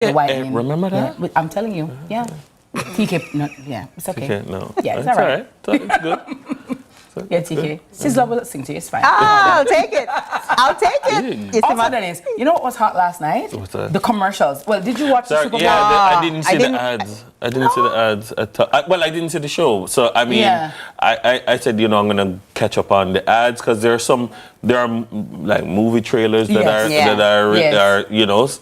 whitening. Remember that? Yeah, I'm telling you. Yeah. TK, no, yeah, it's okay. TK, no. Yeah, it's all right. It's good. Yeah, TK. Sizzler will sing to you, it's fine. I'll take it. I'll take it. Yeah. Also, Dennis, you know what was hot last night? What's that? The commercials. Well, did you watch the Super Bowl? Yeah, I didn't see the ads. I didn't see the ads at all. Well, I didn't see the show. So, I mean, I said, I'm going to catch up on the ads because there are like movie trailers that are released.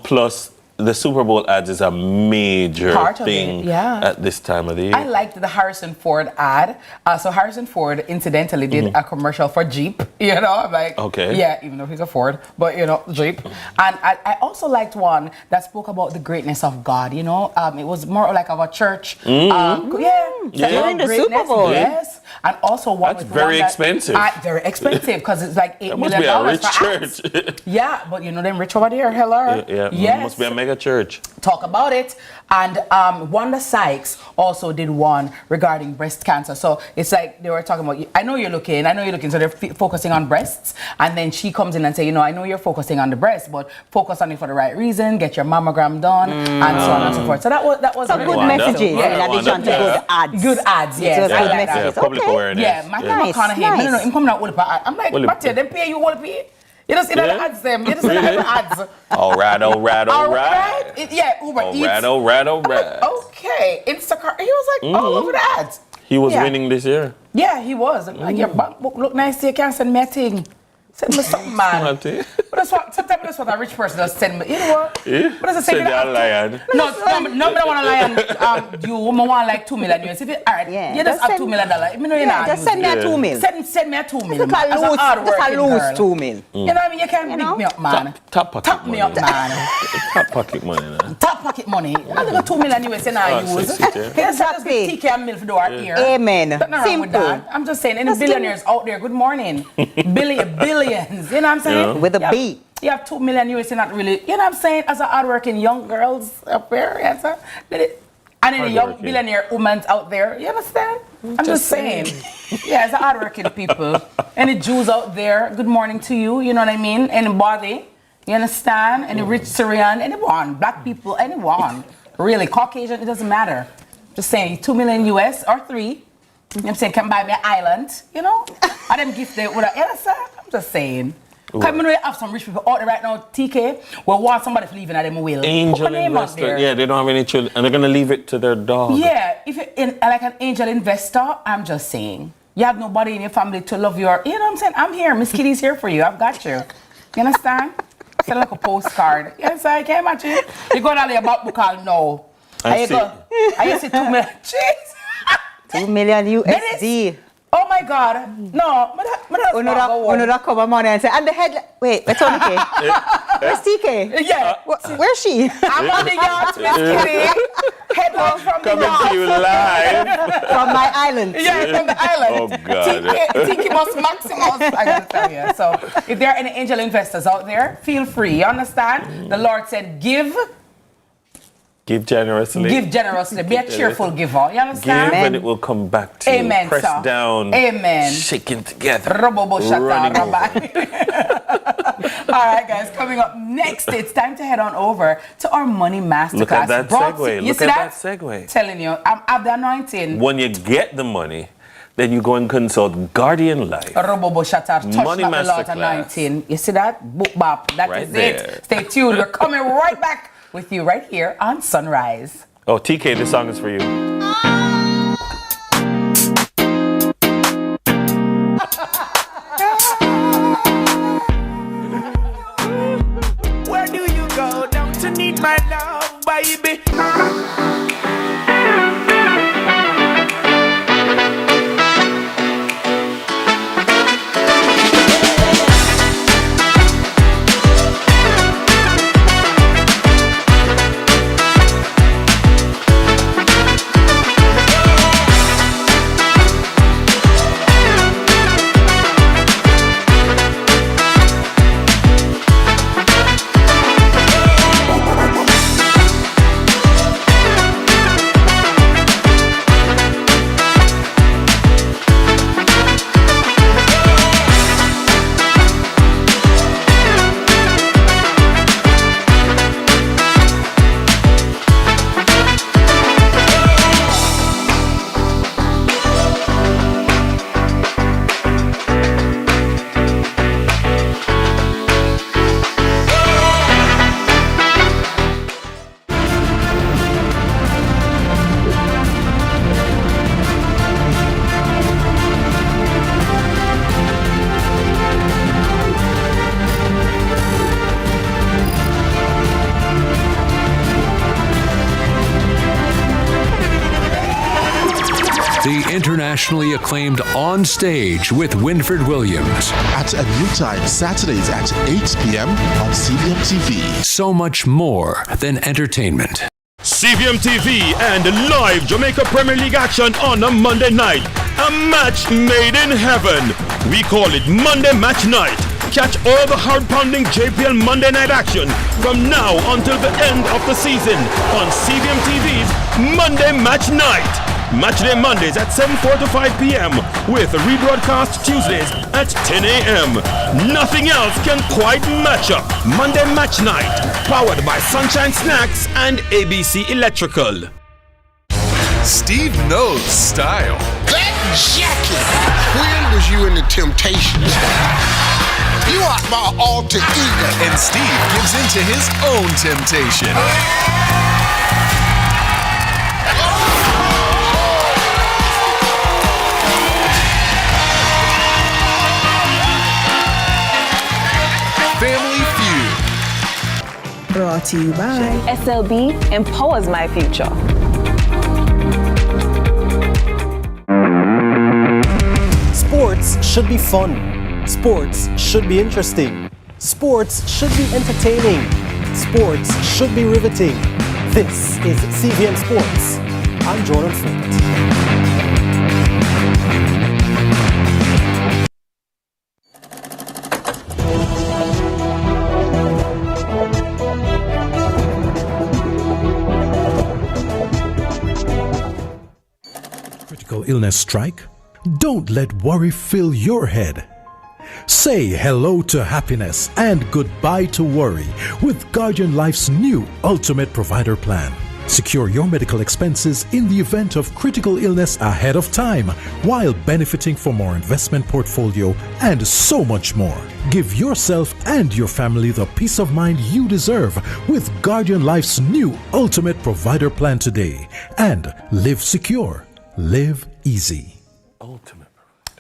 Plus the Super Bowl ads is a major thing at this time of the year. I liked the Harrison Ford ad. So Harrison Ford incidentally did a commercial for Jeep. I'm like, okay. Yeah, even though he's a Ford, but Jeep. And I also liked one that spoke about the greatness of God. It was more like of a church. During the Super Bowl. Yes. And also one that's very expensive. Very expensive because it's like $8 million. Must be a rich church. Yeah, but them rich over there, hello. Yeah. Yes. Must be a mega church. Talk about it. And Wanda Sykes also did one regarding breast cancer. So it's like they were talking about, I know you're looking. So they're focusing on breasts. And then she comes in and say, I know you're focusing on the breast, but focus on it for the right reason. Get your mammogram done and so on and so forth. So that was some good messages in addition to good ads. Good ads, yes. Good messages. Public awareness. Yeah, Matthew McConaughey. I'm coming out with an ad. I'm like, Matthew, they pay you what to pay. You just see the ads them. You just see the ads. All right. Uber Eats. All right. Okay. Instacart. He was like all over the ads. He was winning this year. Yeah, he was. Like, your bank book look nice. You can't send me a thing. Send me something, man. But sometimes that's what a rich person does send me. You know what? What does it say? Send you a lion. No, I don't want a lion. You want like $2 million. If it, all right, you just have $2 million. Just send me a $2 million. Send me a $2 million. Just a lose $2 million. You know what I mean? You can't pick me up, man. Top pocket money. Me up, man. Top pocket money, man. Top pocket money. I think $2 million US and I use. Here's just TK and milk for our ear. Amen. Nothing wrong with that. I'm just saying, any billionaires out there, good morning. Billions. You know what I'm saying? With a B. You have $2 million US, you're not really, you know what I'm saying? As a hardworking young girls up there, and any young billionaire women out there, you understand? I'm just saying. Yeah, as a hardworking people. Any Jews out there, good morning to you, you know what I mean? Anybody, you understand? Any rich Syrian, anyone, black people, anyone. Really, Caucasian, it doesn't matter. Just saying, $2 million US or 3, you know what I'm saying, can buy me an island, and them gift they would have, I'm just saying. Because we have some rich people out there right now, TK, we want somebody to leave in them will. Angel investor, yeah, they don't have any children, and they're going to leave it to their dog. Yeah, if you're like an angel investor, I'm just saying, you have nobody in your family to love your, you know what I'm saying? I'm here, Miss Kitty's here for you, I've got you. You understand? Send like a postcard. Yes, I can imagine. You go down there about book call, no. I see 2 million. Jeez. 2 million USD. Oh my God! No, Another cover money and say, and the head. Wait, where's TK? Where's TK? Yeah, where's she? I'm on the yacht, Miss Kitty. Headline from the yacht. Coming to you live from my island. Yeah, from the island. Oh God! TK must Maximus. I gotta tell you. So, if there are any angel investors out there, feel free. You understand? The Lord said, give. Give generously. Give generously. Be a cheerful giver. You understand? Give and it will come back to you. Amen, Press sir. down. Amen. Shaking together. All right, Running guys. Coming up next, it's time to head on over to our Money Masterclass. Look at that segue. Look at that segue. Telling you, I'm at the anointing. When you get the money, then you go and consult Guardian Life. Money Masterclass. Anointing. You see that? Book bop. That right is there. it. Stay tuned. We're coming right back with you right here on Sunrise. Oh, TK, this song is for you. Where do you go? Don't you need my love, baby? the internationally acclaimed On Stage with Winfred Williams. At a new time, Saturdays at 8 p.m. on CVM TV. So much more than entertainment. CVM TV and live Jamaica Premier League action on a Monday night. A match made in heaven. We call it Monday Match Night. Catch all the hard-pounding JPL Monday night action from now until the end of the season on CVM TV's Monday Match Night. Matchday Mondays at 7:4 to 5 p.m. with rebroadcast Tuesdays at 10 a.m. Nothing else can quite match up. Monday Match Night, powered by Sunshine Snacks and ABC Electrical. Steve knows style. That jacket! When was you in the Temptations? You are my alter ego. And Steve gives in to his own temptation. Family Feud. Brought to you by SLB empowers my future. Sports should be fun. Sports should be interesting. Sports should be entertaining. Sports should be riveting. This is CVM Sports. I'm Jordan Freight. Critical illness strike? Don't let worry fill your head. Say hello to happiness and goodbye to worry with Guardian Life's new Ultimate Provider Plan. Secure your medical expenses in the event of critical illness ahead of time while benefiting from our investment portfolio and so much more. Give yourself and your family the peace of mind you deserve with Guardian Life's new Ultimate Provider Plan today. And live secure. Live easy. Ultimate.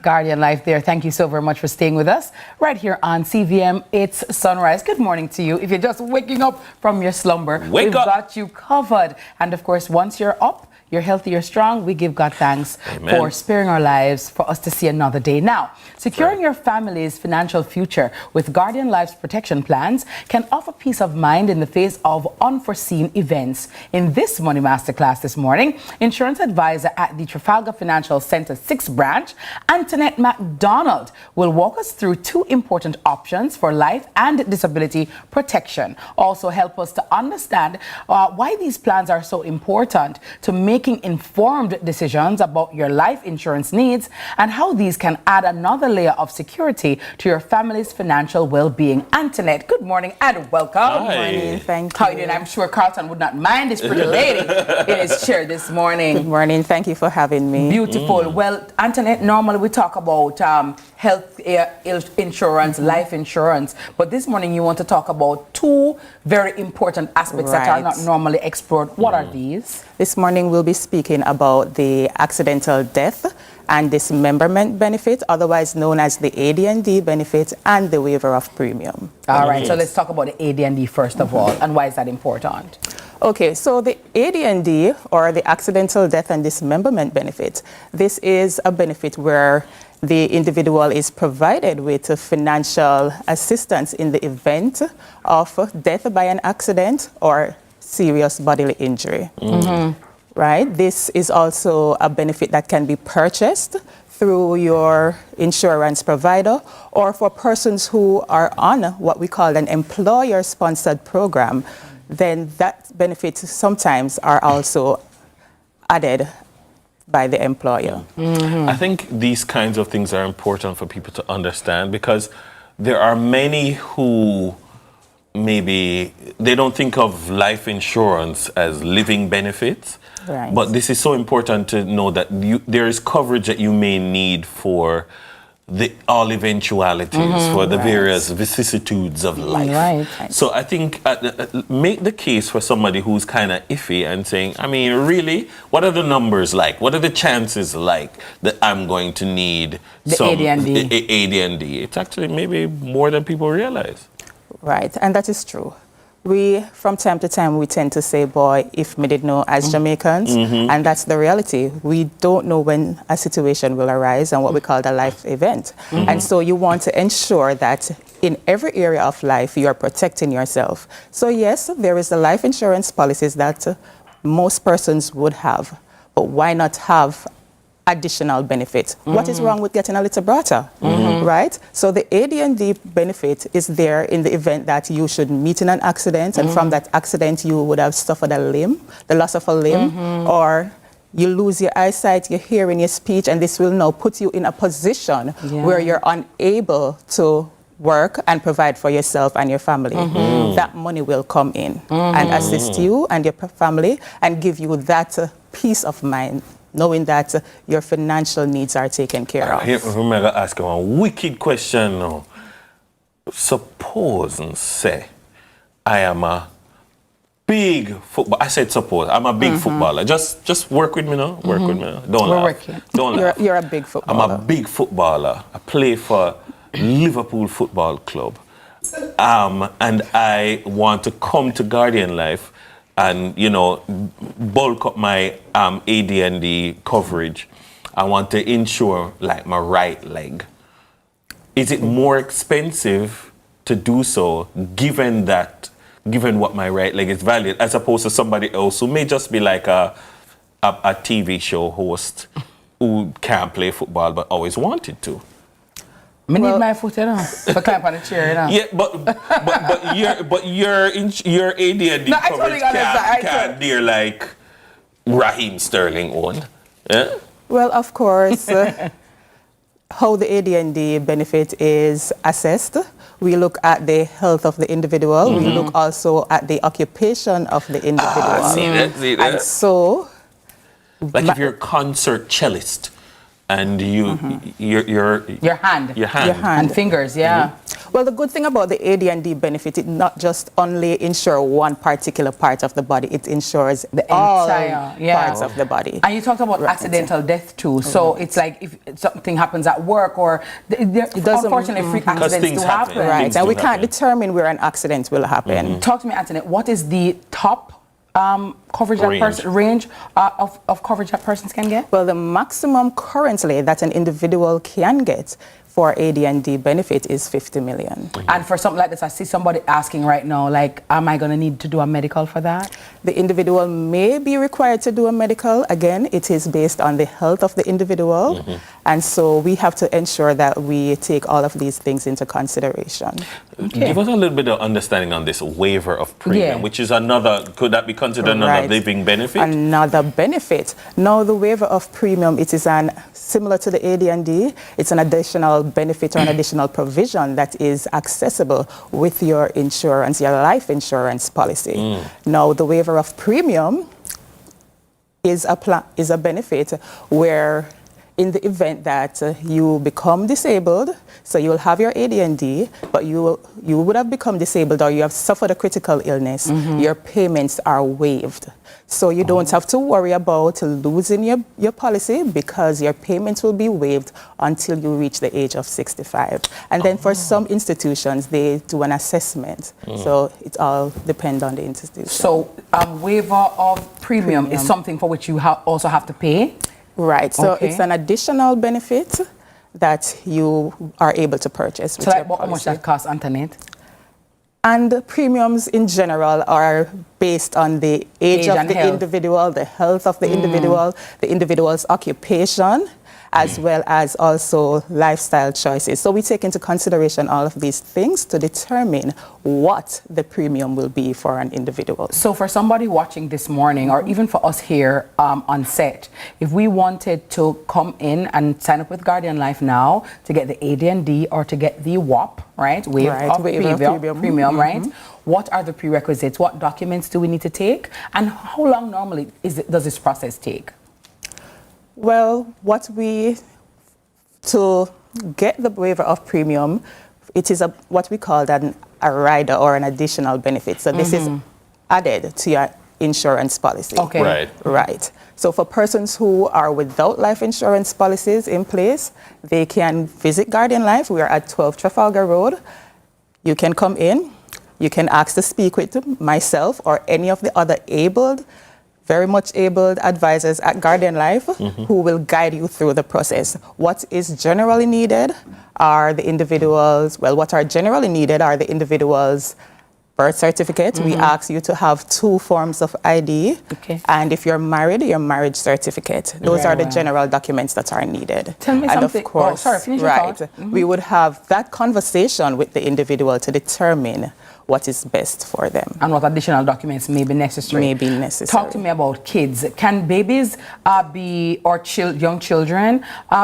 Guardian Life there. Thank you so very much for staying with us right here on CVM. It's Sunrise. Good morning to you. If you're just waking up from your slumber, we've got you covered. And of course, once you're up, you're healthy, you're strong, we give God thanks for sparing our lives for us to see another day. Now, securing your family's financial future with Guardian Life's protection plans can offer peace of mind in the face of unforeseen events. In this Money Masterclass this morning, insurance advisor at the Trafalgar Financial Center 6th branch, Antoinette MacDonald, will walk us through two important options for life and disability protection. Also help us to understand why these plans are so important to making informed decisions about your life insurance needs and how these can add another layer of security to your family's financial well-being. Antoinette, good morning and welcome. Good morning, thank you. How are you doing? I'm sure Carlton would not mind this pretty lady in his chair this morning. Good morning, thank you for having me. Beautiful. Well, Antoinette, normally we talk about health insurance, life insurance, but this morning you want to talk about two very important aspects that are not normally explored. What are these? This morning we'll be speaking about the accidental death and dismemberment benefit, otherwise known as the AD&D benefit, and the waiver of premium. All right, so let's talk about the AD&D first of all, and why is that important? Okay, so the AD&D, or the accidental death and dismemberment benefit, this is a benefit where the individual is provided with financial assistance in the event of death by an accident or serious bodily injury. Right? This is also a benefit that can be purchased through your insurance provider or for persons who are on what we call an employer-sponsored program. Then that benefits sometimes are also added by the employer. I think these kinds of things are important for people to understand because there are many who maybe they don't think of life insurance as living benefits. Right. But this is so important to know that there is coverage that you may need for all eventualities, for the various vicissitudes of life. So I think make the case for somebody who's kind of iffy and saying, I mean, really, what are the numbers like? What are the chances like that I'm going to need some AD&D? It's actually maybe more than people realize. Right, and that is true. From time to time, we tend to say, boy, if me did know as Jamaicans, and that's the reality. We don't know when a situation will arise and what we call the life event. And so you want to ensure that in every area of life, you are protecting yourself. So yes, there is the life insurance policies that most persons would have, but why not have additional benefit? What is wrong with getting a little brata, right? So the AD&D benefit is there in the event that you should meet in an accident, and from that accident you would have suffered a limb, the loss of a limb, or you lose your eyesight, your hearing, your speech, and this will now put you in a position where you're unable to work and provide for yourself and your family. That money will come in and assist you and your family and give you that peace of mind, knowing that your financial needs are taken care of. I'm going to ask you a wicked question now. Suppose and say I am a big football. I said suppose. I'm a big footballer. Just work with me now. Work with me now. Don't laugh. Don't laugh. You're a big footballer. I'm a big footballer. I play for Liverpool Football Club. And I want to come to Guardian Life and, you know, bulk up my AD&D coverage. I want to insure, like, my right leg. Is it more expensive to do so, given what my right leg is valued, as opposed to somebody else who may just be like a TV show host who can't play football but always wanted to? I need my foot, you know, to climb on the chair, you know. Yeah, but your AD&D coverage can't dear like Raheem Sterling own. Yeah? Well, of course, how the AD&D benefit is assessed, we look at the health of the individual. We look also at the occupation of the individual. See that. And so, like if you're a concert cellist, and your hand and fingers, Well, the good thing about the AD&D benefit, it not just only insure one particular part of the body, it insures the entire parts of the body. And you talked about accidental death too. So it's like if something happens at work or unfortunately freak accidents do happen. Right, and we can't determine where an accident will happen. Talk to me, Antoinette, what is the top coverage range of coverage that persons can get? Well, the maximum currently that an individual can get for AD&D benefit is 50 million. And for something like this, I see somebody asking right now, like, am I going to need to do a medical for that? The individual may be required to do a medical. Again, it is based on the health of the individual. And so we have to ensure that we take all of these things into consideration. Give us a little bit of understanding on this waiver of premium, which is another, could that be considered another living benefit? Another benefit. Now, the waiver of premium, it is similar to the AD&D, it's an additional benefit or an additional provision that is accessible with your insurance, your life insurance policy. Now, the waiver of premium is a benefit where in the event that you become disabled, so you will have your AD&D, but you would have become disabled or you have suffered a critical illness, your payments are waived. So you don't have to worry about losing your policy because your payments will be waived until you reach the age of 65. And then for some institutions, they do an assessment. So it all depends on the institution. So waiver of premium is something for which you also have to pay? Right, so it's an additional benefit that you are able to purchase. So like how much that costs, Antoinette? And premiums in general are based on the age of the individual, the health of the individual, the individual's occupation, as well as also lifestyle choices. So we take into consideration all of these things to determine what the premium will be for an individual. So for somebody watching this morning, or even for us here on set, if we wanted to come in and sign up with Guardian Life now to get the AD&D or to get the WAP, right? Waiver of premium, right? What are the prerequisites? What documents do we need to take? And how long normally does this process take? Well, to get the waiver of premium, it is what we call a rider or an additional benefit. So this is added to your insurance policy. Okay. Right. So for persons who are without life insurance policies in place, they can visit Guardian Life. We are at 12 Trafalgar Road. You can come in. you can ask to speak with myself or any of the other very much abled advisors at Guardian Life who will guide you through the process. What is generally needed are the individuals' birth certificate. We ask you to have 2 forms of ID. Okay. And if you're married, your marriage certificate. Those are the general documents that are needed. Tell me and something. Of course, Finish your thought. We would have that conversation with the individual to determine what is best for them. And what additional documents may be necessary. Talk to me about kids. Can babies young children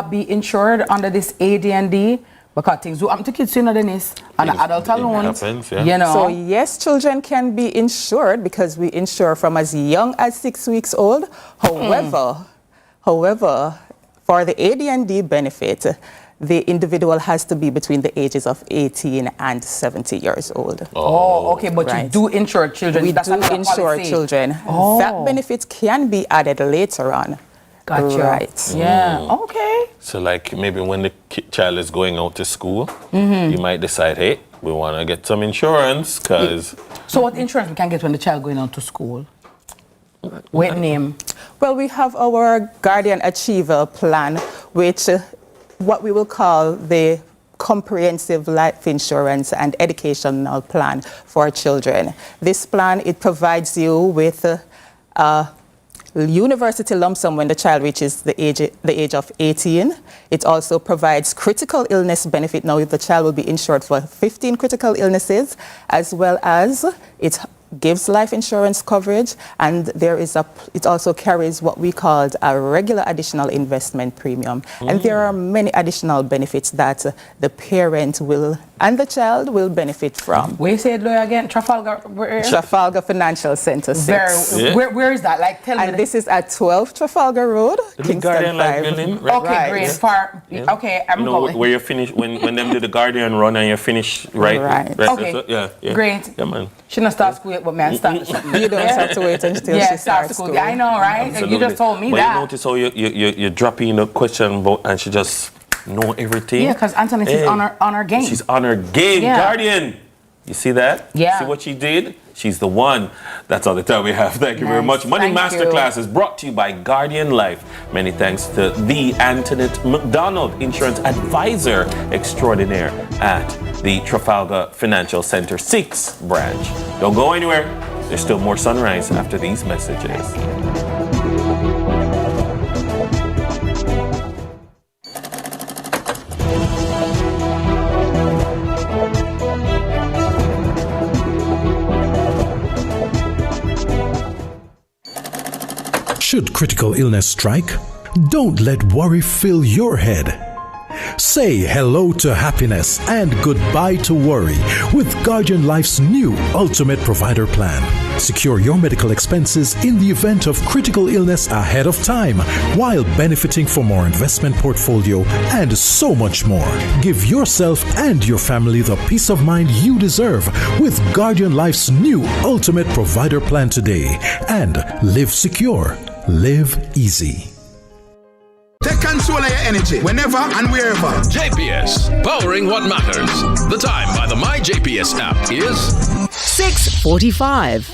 be insured under this AD&D? Because things do happen to kids sooner than this, and adult alone. Happens, yeah. You know. So yes, children can be insured because we insure from as young as 6 weeks old. However, for the AD&D benefit, the individual has to be between the ages of 18 and 70 years old. Oh, okay, but you do insure children. We do insure children. That benefit can be added later on. Gotcha. Right. Yeah. Okay. So like maybe when the child is going out to school, you might decide, hey, we want to get some insurance because... So what insurance we can get when the child going out to school? What name? Well, we have our Guardian Achiever plan, which what we will call the comprehensive life insurance and educational plan for children. This plan, it provides you with university lump sum when the child reaches the age of 18. It also provides critical illness benefit. Now the child will be insured for 15 critical illnesses, as well as it gives life insurance coverage, and it also carries what we call a regular additional investment premium. And there are many additional benefits that the parent and the child will benefit from. Where you say it again? Trafalgar? Trafalgar Financial Center 6. Where is that? Like, tell me. And this is at 12 Trafalgar Road, Kingston 5. Okay, great. Far. Okay, I'm going. Where you finish, when them do the Guardian run and you finish, right? Okay. Yeah. Great. Yeah, man. Shouldn't start school yet, but man, start. You don't have to wait until she starts school. I know, right? Absolutely. You just told me but that. You notice how you drop in a question about, and she just know everything. Yeah, because Antoinette is on her game. She's on her game, Guardian. You see that? Yeah. See what she did? She's the one. That's all the time we have. Thank you very much. Money Masterclass is brought to you by Guardian Life. Many thanks to the Antoinette McDonald, Insurance Advisor Extraordinaire at the Trafalgar Financial Center 6 branch. Don't go anywhere. There's still more Sunrise after these messages. Should critical illness strike, don't let worry fill your head. Say hello to happiness and goodbye to worry with Guardian Life's new Ultimate Provider Plan. Secure your medical expenses in the event of critical illness ahead of time while benefiting from more investment portfolio and so much more. Give yourself and your family the peace of mind you deserve with Guardian Life's new Ultimate Provider Plan today, and live secure. Live easy. Take control of your energy whenever and wherever. JPS, powering what matters. The time by the My JPS app is 6:45.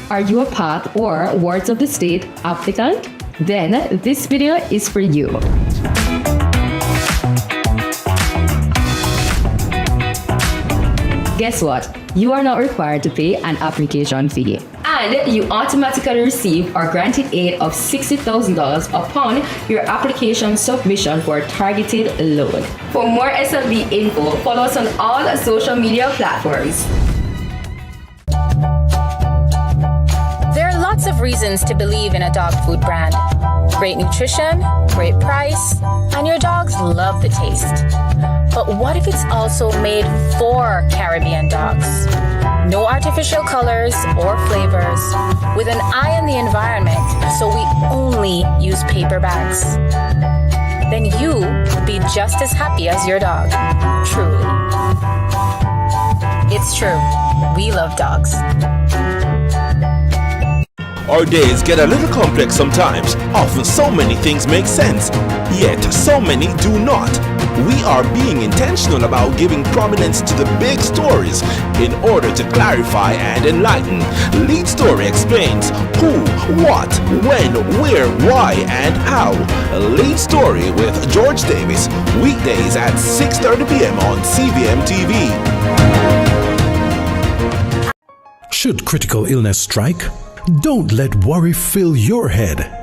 Are you a PATH or Wards of the State applicant? Then this video is for you. Guess what? You are not required to pay an application fee. And you automatically receive or granted aid of $60,000 upon your application submission for a targeted loan. For more SLB info, follow us on all social media platforms. There are lots of reasons to believe in a dog food brand. Great nutrition, great price, and your dogs love the taste. But what if it's also made for Caribbean dogs? No artificial colors or flavors, with an eye on the environment, so we only use paper bags. Then you will be just as happy as your dog, truly. It's true, we love dogs. Our days get a little complex sometimes. Often so many things make sense, yet so many do not. we are being intentional about giving prominence to the big stories in order to clarify and enlighten. Lead Story explains who, what, when, where, why, and how. Lead Story with George Davis, weekdays at 6:30 p.m. on CVM TV. Should critical illness strike? Don't let worry fill your head.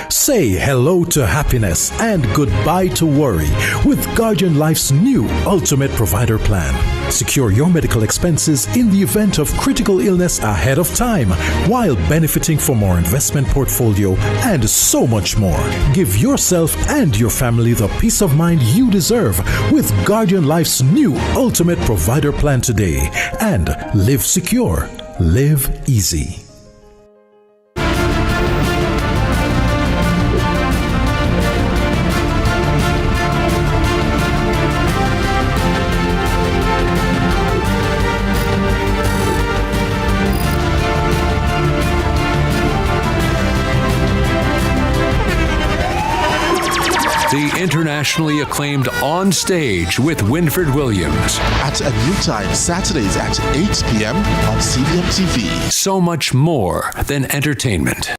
Say hello to happiness and goodbye to worry with Guardian Life's new Ultimate Provider Plan. Secure your medical expenses in the event of critical illness ahead of time while benefiting from more investment portfolio and so much more. Give yourself and your family the peace of mind you deserve with Guardian Life's new Ultimate Provider Plan today. And live secure. Live easy. The internationally acclaimed On Stage with Winfred Williams. At a new time, Saturdays at 8 p.m. on CVM TV. So much more than entertainment.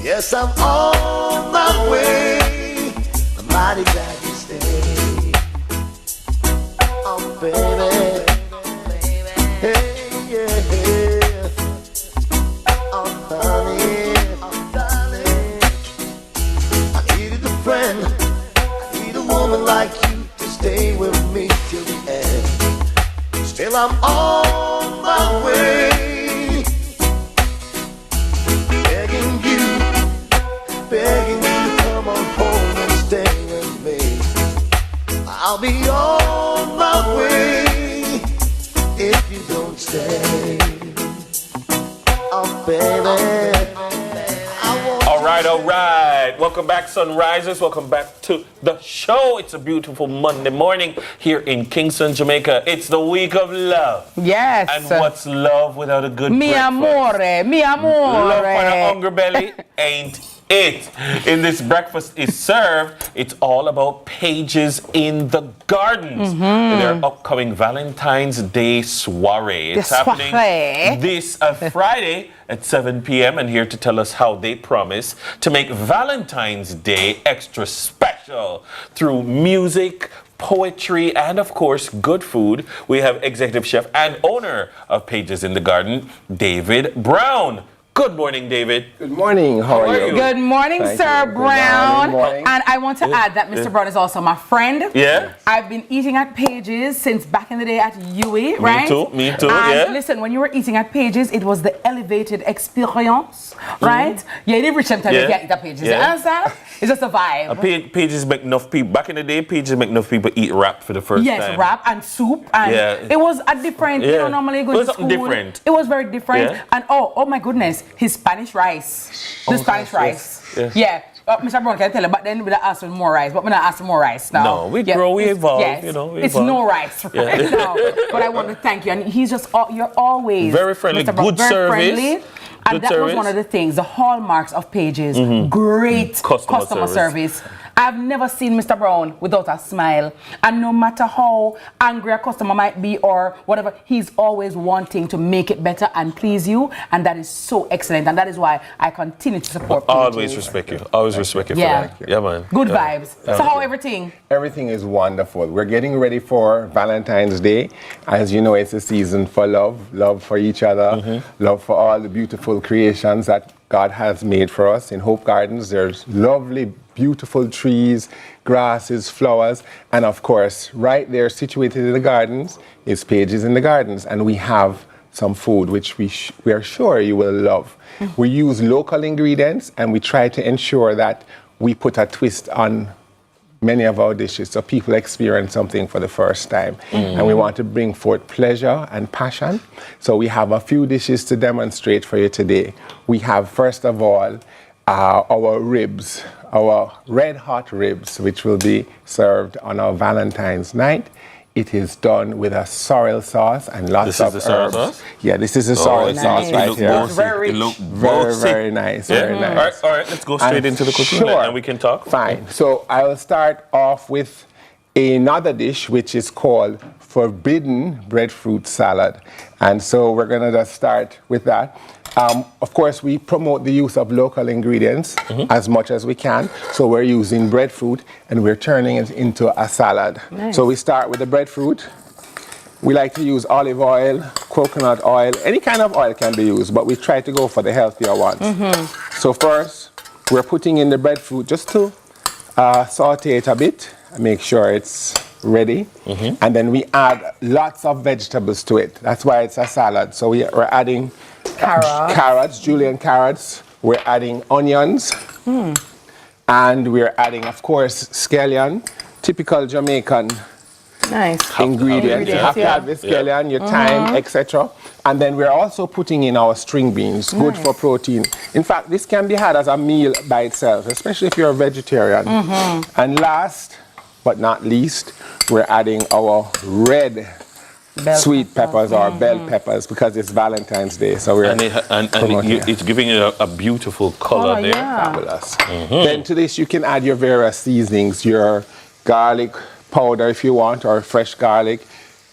Yes, I'm on my way. I'm mighty glad you stayed. Oh, baby. Hey, yeah. Oh, honey. Oh, darling. I needed a friend. I need a woman like you to stay with me till the end. Still, I'm on my way. Begging you to come on home and stay with me. I'll be on my way if you don't stay. Oh, baby. All right. Welcome back, Sunrisers. Welcome back to the show. It's a beautiful Monday morning here in Kingston, Jamaica. It's the week of love. Yes. And what's love without a good Mi breakfast? amore, mi amore. Love for a hungry belly ain't it. In this breakfast is served, it's all about Pages in the Gardens. Their upcoming Valentine's Day soiree. It's happening this Friday at 7 p.m. and here to tell us how they promise to make Valentine's Day extra special through music, poetry, and of course, good food. We have executive chef and owner of Pages in the Garden, David Brown. Good morning, David. Good morning. How are you? Good morning, Thank Sir you. Brown. Good morning. And I want to add that Mr. Brown is also my friend. Yeah. I've been eating at Pages since back in the day at UWI, right? Me too, and yeah. listen, when you were eating at Pages, it was the elevated experience, right? Yeah, you reach them time you can't eat at Pages. You understand? It's just a vibe. Pages make enough people, back in the day, Pages make enough people eat wrap for the first time. Yes, wrap and soup. And it was a different, you know, normally you go to school. Different. It was very different. Yeah. And oh my goodness, his Spanish rice. The Spanish rice. Yes. Yeah. Mr. Brown can tell you, but then we'll ask for more rice. But we're not asking more rice now. No, we grow, we evolve. Yes, you know, it's no rice right now. But I want to thank you. And he's just, you're always very friendly, Mr. Brown, good very service. Friendly. And that was one of the things, the hallmarks of Pages. Great customer service. I've never seen Mr. Brown without a smile. And no matter how angry a customer might be or whatever, he's always wanting to make it better and please you. And that is so excellent. And that is why I continue to support you. Always respect you. Always respect you for that. Yeah, man. Good vibes. So how everything? Everything is wonderful. We're getting ready for Valentine's Day. As you know, it's a season for love. Love for each other. Love for all the beautiful creations that God has made for us. In Hope Gardens, there's lovely, beautiful trees, grasses, flowers, and of course, right there, situated in the gardens, is Pages in the Gardens, and we have some food which we are sure you will love. We use local ingredients, and we try to ensure that we put a twist on many of our dishes so people experience something for the first time. And we want to bring forth pleasure and passion. So we have a few dishes to demonstrate for you today. We have, first of all, our ribs, our red hot ribs, which will be served on our Valentine's night. It is done with a sorrel sauce and lots of herbs. This is the sorrel sauce? Yeah, this is the sorrel sauce right here. It looks very nice, very nice. All right, let's go straight into the cooking and we can talk. Fine. So I will start off with another dish which is called forbidden breadfruit salad. And so we're going to just start with that. Of course, we promote the use of local ingredients as much as we can. So we're using breadfruit and we're turning it into a salad. Nice. So we start with the breadfruit. We like to use olive oil, coconut oil, any kind of oil can be used, but we try to go for the healthier ones. So first, we're putting in the breadfruit just to saute it a bit and make sure it's ready. And then we add lots of vegetables to it. That's why it's a salad. So we're adding carrots, julienne carrots. We're adding onions. And we're adding, of course, scallion, typical Jamaican ingredient. You have to add the scallion, your thyme, etc. And then we're also putting in our string beans, good for protein. In fact, this can be had as a meal by itself, especially if you're a vegetarian. And last but not least, we're adding our red sweet peppers or bell peppers because it's Valentine's Day. So we're it's giving it a beautiful color there. Fabulous. Then to this you can add your various seasonings, your garlic powder if you want, or fresh garlic,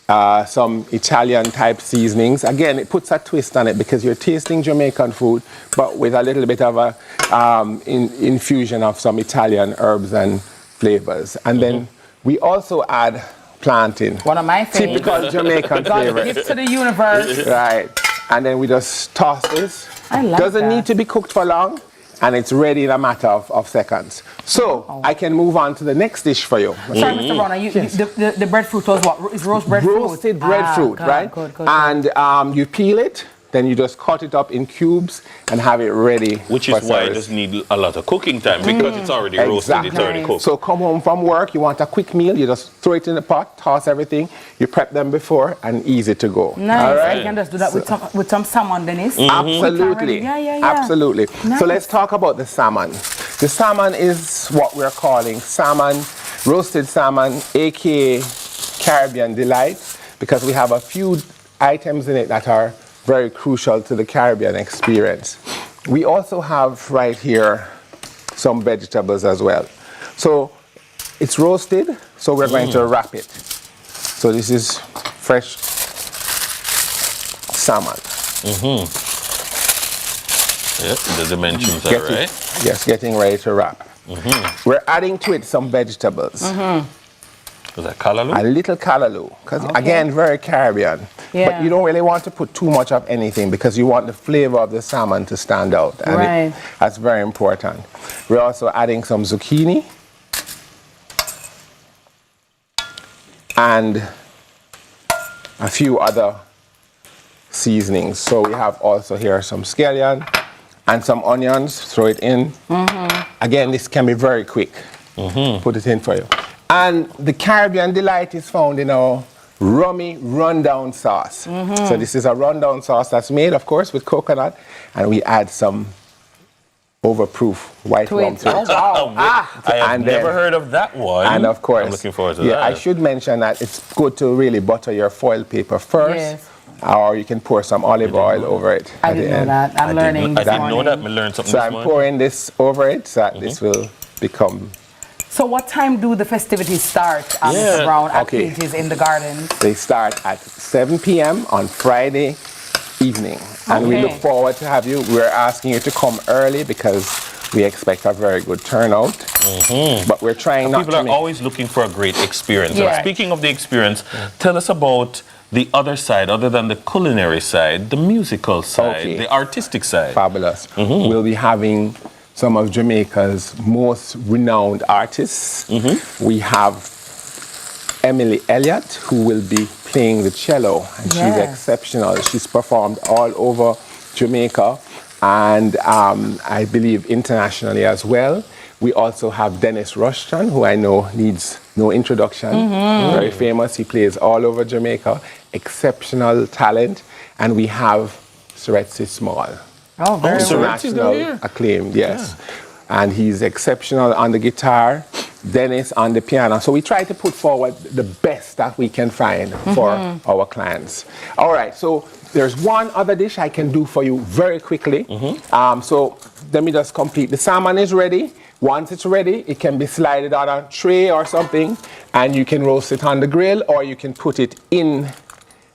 some Italian type seasonings. Again, it puts a twist on it because you're tasting Jamaican food, but with a little bit of a infusion of some Italian herbs and flavors. And then we also add plantain. One of my favorites. Typical Jamaican flavor. Gift to the universe. Right. And then we just toss this. I like Doesn't that. need to be cooked for long, and it's ready in a matter of seconds. So I can move on to the next dish for you. Sorry, Mr. Rona, the breadfruit was what? Is roast breadfruit? Roasted breadfruit, right? Good. And you peel it, then you just cut it up in cubes and have it ready. Which is why it doesn't need a lot of cooking time because it's already roasted, it's already cooked. So come home from work, you want a quick meal, you just throw it in the pot, toss everything, you prep them before and easy to go. Nice. All right? You can just do that with some salmon, Dennis. Absolutely. Absolutely. Nice. So let's talk about the salmon. The salmon is what we're calling salmon, roasted salmon, aka Caribbean Delight, because we have a few items in it that are very crucial to the Caribbean experience. We also have right here some vegetables as well. So it's roasted, so we're going to wrap it. So this is fresh salmon. Yeah, the dimensions are right. Yes, getting ready to wrap. We're adding to it some vegetables. Is that callaloo? A little callaloo, because again, very Caribbean. But you don't really want to put too much of anything because you want the flavor of the salmon to stand out. And that's very important. We're also adding some zucchini and a few other seasonings. So we have also here some scallion and some onions. Throw it in. Again, this can be very quick. Put it in for you. And the Caribbean Delight is found in our rummy rundown sauce. So this is a rundown sauce that's made, of course, with coconut, and we add some overproof white rum to it. I have never heard of that one. And of course, I'm looking forward to that. I should mention that it's good to really butter your foil paper first, or you can pour some olive oil over it. I didn't know that. I'm learning. I didn't know that. I learned something. So I'm pouring this over it so that this will become So what time do the festivities start, Mr. Brown, at Pages in the Gardens? They start at 7 p.m. on Friday evening. And we look forward to have you. We're asking you to come early because we expect a very good turnout. But we're trying not to People are always looking for a great experience. And speaking of the experience, tell us about the other side, other than the culinary side, the musical side, the artistic side. Fabulous. We'll be having some of Jamaica's most renowned artists. We have Emily Elliott, who will be playing the cello, and she's exceptional. She's performed all over Jamaica and I believe internationally as well. We also have Dennis Rushton, who I know needs no introduction. Very famous. He plays all over Jamaica. Exceptional talent. And we have Suretsy Small. Oh, very international acclaimed, yes. And he's exceptional on the guitar, Dennis on the piano. So we try to put forward the best that we can find for our clients. All right, so there's one other dish I can do for you very quickly. So let me just complete. The salmon is ready. Once it's ready, it can be slided on a tray or something, and you can roast it on the grill, or you can put it in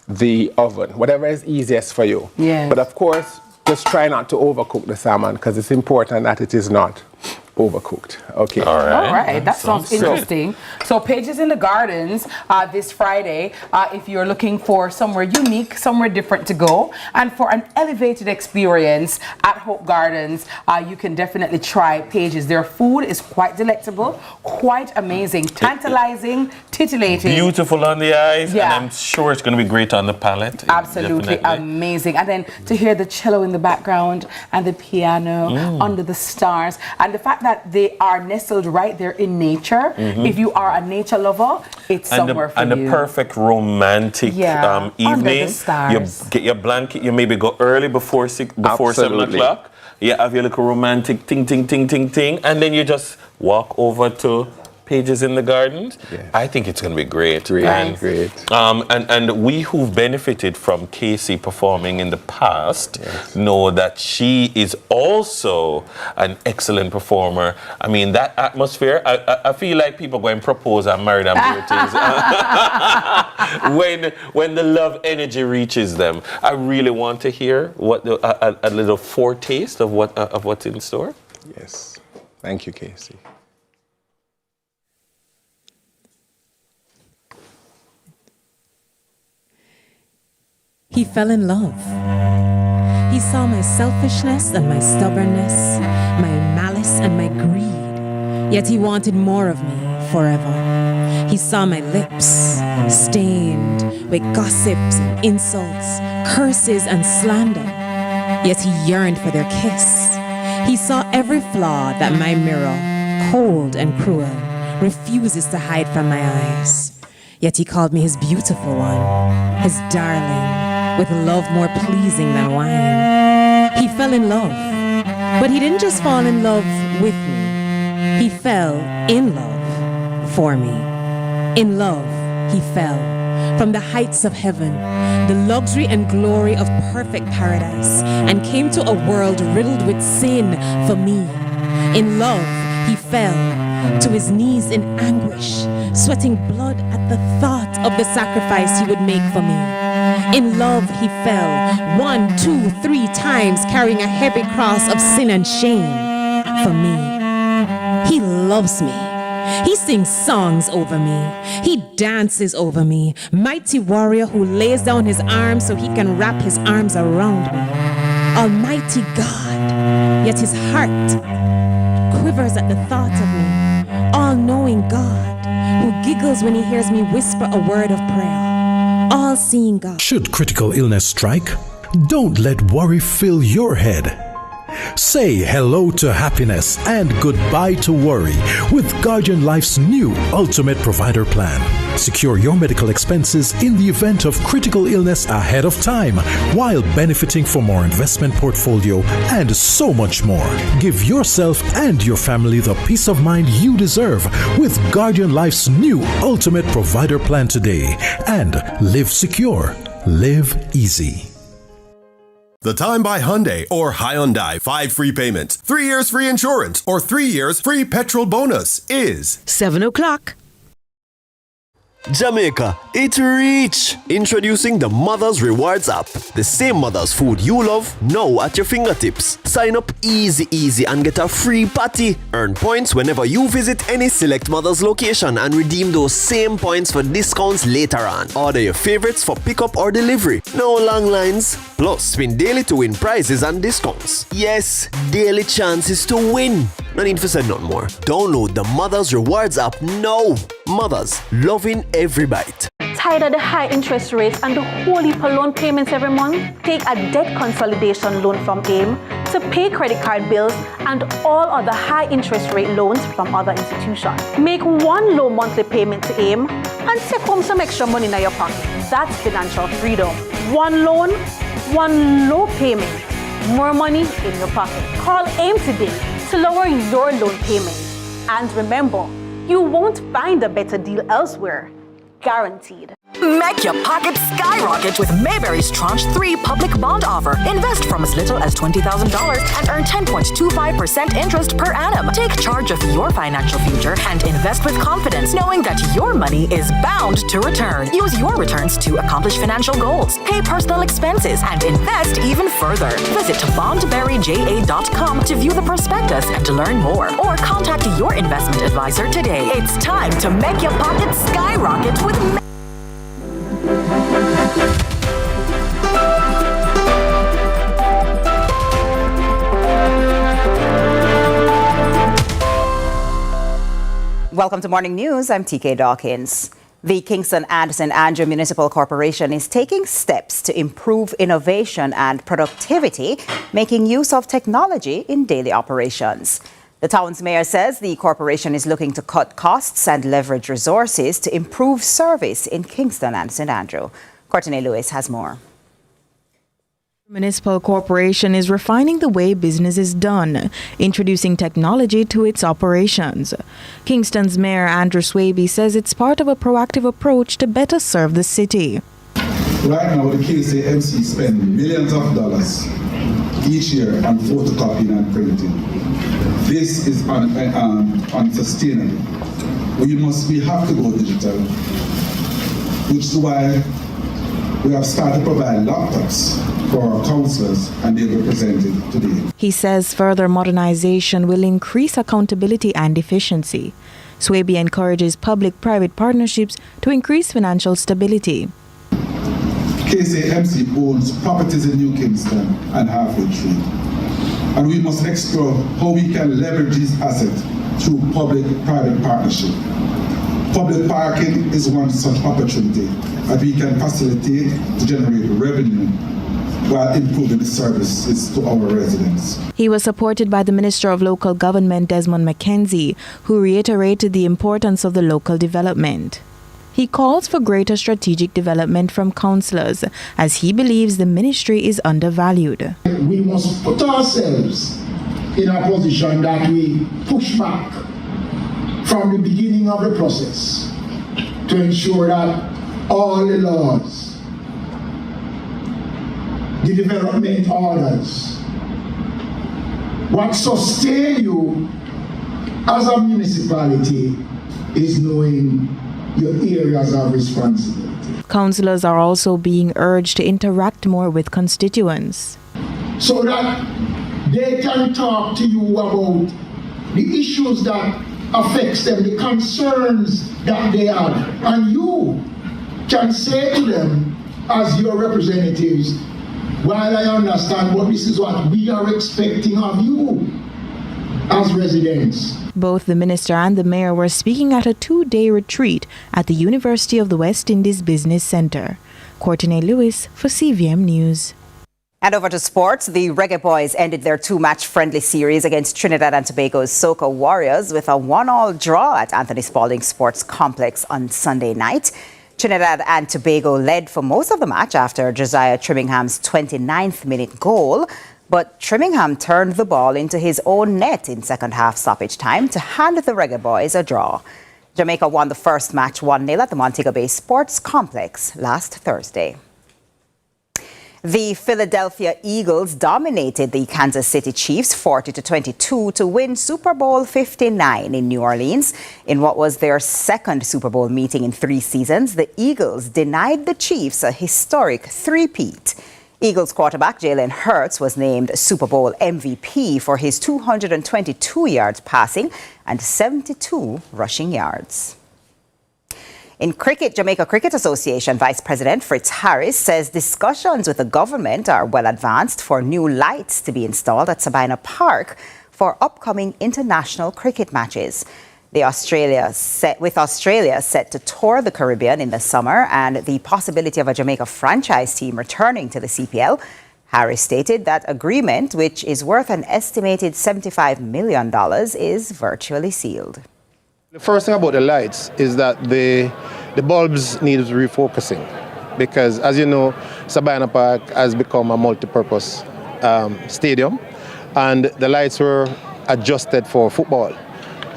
the oven, whatever is easiest for you. But of course, just try not to overcook the salmon, because it's important that it is not overcooked. Okay. All right. That sounds interesting. So Pages in the Gardens this Friday, if you're looking for somewhere unique, somewhere different to go, and for an elevated experience at Hope Gardens, you can definitely try Pages. Their food is quite delectable, quite amazing, tantalizing, titillating. Beautiful on the eyes, and I'm sure it's going to be great on the palate. Absolutely amazing. And then to hear the cello in the background and the piano under the stars, and the fact that they are nestled right there in nature. If you are a nature lover, it's somewhere for you. And the perfect romantic evening. Under the stars. You get your blanket, you maybe go early before 7 o'clock. You have your little romantic ting, ting, ting, ting, ting, and then you just walk over to Pages in the Gardens. I think it's going to be great. And we who've benefited from Casey performing in the past know that she is also an excellent performer. I mean, that atmosphere, I feel like people go and propose and marry them when the love energy reaches them. I really want to hear what a little foretaste of what's in store. Yes. Thank you, Casey. He fell in love. He saw my selfishness and my stubbornness, my malice and my greed, yet he wanted more of me forever. He saw my lips stained with gossips and insults, curses and slander, yet he yearned for their kiss. He saw every flaw that my mirror, cold and cruel, refuses to hide from my eyes, yet he called me his beautiful one, his darling, with love more pleasing than wine. He fell in love, but he didn't just fall in love with me. He fell in love for me. In love, he fell from the heights of heaven, the luxury and glory of perfect paradise, and came to a world riddled with sin for me. In love, he fell to his knees in anguish, sweating blood at the thought of the sacrifice he would make for me. In love, he fell 1, 2, 3 times, carrying a heavy cross of sin and shame for me. He loves me. He sings songs over me. He dances over me. Mighty warrior who lays down his arms so he can wrap his arms around me. Almighty God, yet his heart quivers at the thought of me. All-knowing God who giggles when he hears me whisper a word of prayer. All-seeing God. Should critical illness strike, don't let worry fill your head. Say hello to happiness and goodbye to worry with Guardian Life's new Ultimate Provider Plan. Secure your medical expenses in the event of critical illness ahead of time while benefiting from more investment portfolio and so much more. Give yourself and your family the peace of mind you deserve with Guardian Life's new Ultimate Provider Plan today, and live secure, live easy. The Time by Hyundai or Hyundai 5 free payments, 3 years free insurance, or 3 years free petrol bonus is 7 o'clock. Jamaica, it's rich! Introducing the Mother's Rewards app. The same mother's food you love, now at your fingertips. Sign up easy and get a free patty. Earn points whenever you visit any select Mother's location and redeem those same points for discounts later on. Order your favorites for pickup or delivery. No long lines. Plus, spin daily to win prizes and discounts. Yes, daily chances to win. No need for say none more. Download the Mother's Rewards app now. Mothers, loving every bite. Tired of the high interest rates and the whole heap of loan payments every month? Take a debt consolidation loan from AIM to pay credit card bills and all other high interest rate loans from other institutions. Make one low monthly payment to AIM and take home some extra money in your pocket. That's financial freedom. One loan, one low payment, more money in your pocket. Call AIM today to lower your loan payment. And remember, you won't find a better deal elsewhere. Guaranteed. Make your pockets skyrocket with Mayberry's Tranche 3 public bond offer. Invest from as little as $20,000 and earn 10.25% interest per annum. Take charge of your financial future and invest with confidence, knowing that your money is bound to return. Use your returns to accomplish financial goals, pay personal expenses, and invest even further. Visit bondberryja.com to view the prospectus and to learn more, or contact your investment advisor today. It's time to make your pockets skyrocket with Welcome to Morning News. I'm TK Dawkins. The Kingston and St. Andrew Municipal Corporation is taking steps to improve innovation and productivity, making use of technology in daily operations. The town's mayor says the corporation is looking to cut costs and leverage resources to improve service in Kingston and St. Andrew. Courtney Lewis has more. The municipal corporation is refining the way business is done, introducing technology to its operations. Kingston's Mayor Andrew Swaby says it's part of a proactive approach to better serve the city. Right now, the KSAMC spend millions of dollars each year on photocopying and printing. This is unsustainable. We have to go digital, which is why we have started to provide laptops for our councillors, and they were presented today. He says further modernization will increase accountability and efficiency. Swaby encourages public-private partnerships to increase financial stability. KSAMC owns properties in New Kingston and Halfway Tree, and we must explore how we can leverage these assets through public-private partnership. Public parking is one such opportunity that we can facilitate to generate revenue while improving the services to our residents. He was supported by the Minister of Local Government, Desmond McKenzie, who reiterated the importance of the local development. He calls for greater strategic development from councillors, as he believes the ministry is undervalued. We must put ourselves in a position that we push back from the beginning of the process to ensure that all the laws, the development orders, what sustain you as a municipality is knowing your areas of responsibility. Councillors are also being urged to interact more with constituents, so that they can talk to you about the issues that affects them, the concerns that they have, and you can say to them as your representatives, while I understand what this is what we are expecting of you as residents. Both the minister and the mayor were speaking at a 2-day retreat at the University of the West Indies Business Centre. Courtney Lewis for CVM News. And over to sports, the Reggae Boys ended their 2-match friendly series against Trinidad and Tobago's Soca Warriors with a 1-1 draw at Anthony Spalding Sports Complex on Sunday night. Trinidad and Tobago led for most of the match after Josiah Trimmingham's 29th minute goal, but Trimmingham turned the ball into his own net in second half stoppage time to hand the Reggae Boys a draw. Jamaica won the first match 1-0 at the Montego Bay Sports Complex last Thursday. The Philadelphia Eagles dominated the Kansas City Chiefs 40-22 to win Super Bowl 59 in New Orleans. In what was their second Super Bowl meeting in 3 seasons, the Eagles denied the Chiefs a historic three-peat. Eagles quarterback Jalen Hurts was named Super Bowl MVP for his 222 yards passing and 72 rushing yards. In cricket, Jamaica Cricket Association Vice President Fritz Harris says discussions with the government are well advanced for new lights to be installed at Sabina Park for upcoming international cricket matches. Australia set to tour the Caribbean in the summer and the possibility of a Jamaica franchise team returning to the CPL, Harris stated that agreement, which is worth an estimated $75 million, is virtually sealed. The first thing about the lights is that the bulbs need refocusing because, as you know, Sabina Park has become a multi-purpose stadium and the lights were adjusted for football.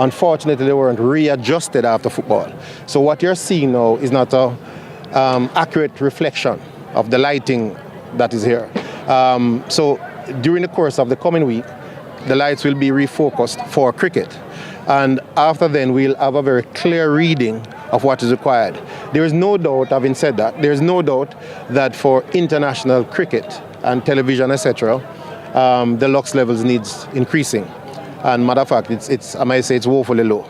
Unfortunately, they weren't readjusted after football. So what you're seeing now is not an accurate reflection of the lighting that is here. So during the course of the coming week, the lights will be refocused for cricket. And after then, we'll have a very clear reading of what is required. There is no doubt, having said that, there is no doubt that for international cricket and television, etc., the lux levels needs increasing. And matter of fact, I might say it's woefully low.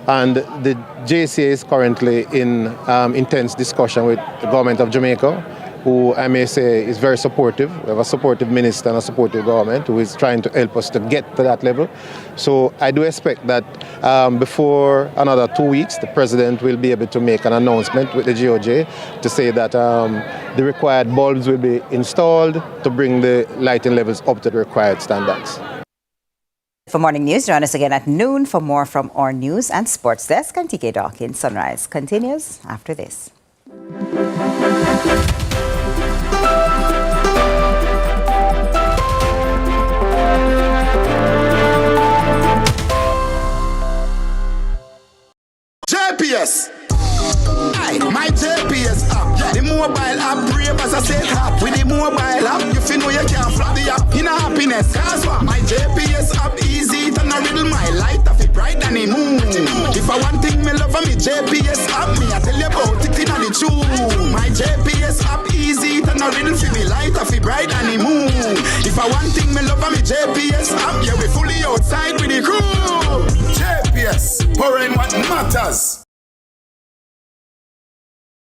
And the JCA is currently in intense discussion with the government of Jamaica, who I may say is very supportive. We have a supportive minister and a supportive government who is trying to help us to get to that level. So I do expect that before another 2 weeks, the president will be able to make an announcement with the GOJ to say that the required bulbs will be installed to bring the lighting levels up to the required standards. For morning news, join us again at noon for more from our news and sports desk. And TK Dawkins Sunrise continues after this. JPS. Aye, my JPS app. The mobile app brave as I said app. With the mobile app, you feel know you can't flop the app in a happiness. Cause what? My JPS app easy to not riddle my light of it bright than the moon. If I want thing me love me JPS app, me I tell you about it in the tune. My JPS app easy to not riddle for me light of it bright than the moon. If I want thing me love me JPS app, yeah we fully outside with the crew. JPS, pouring what matters.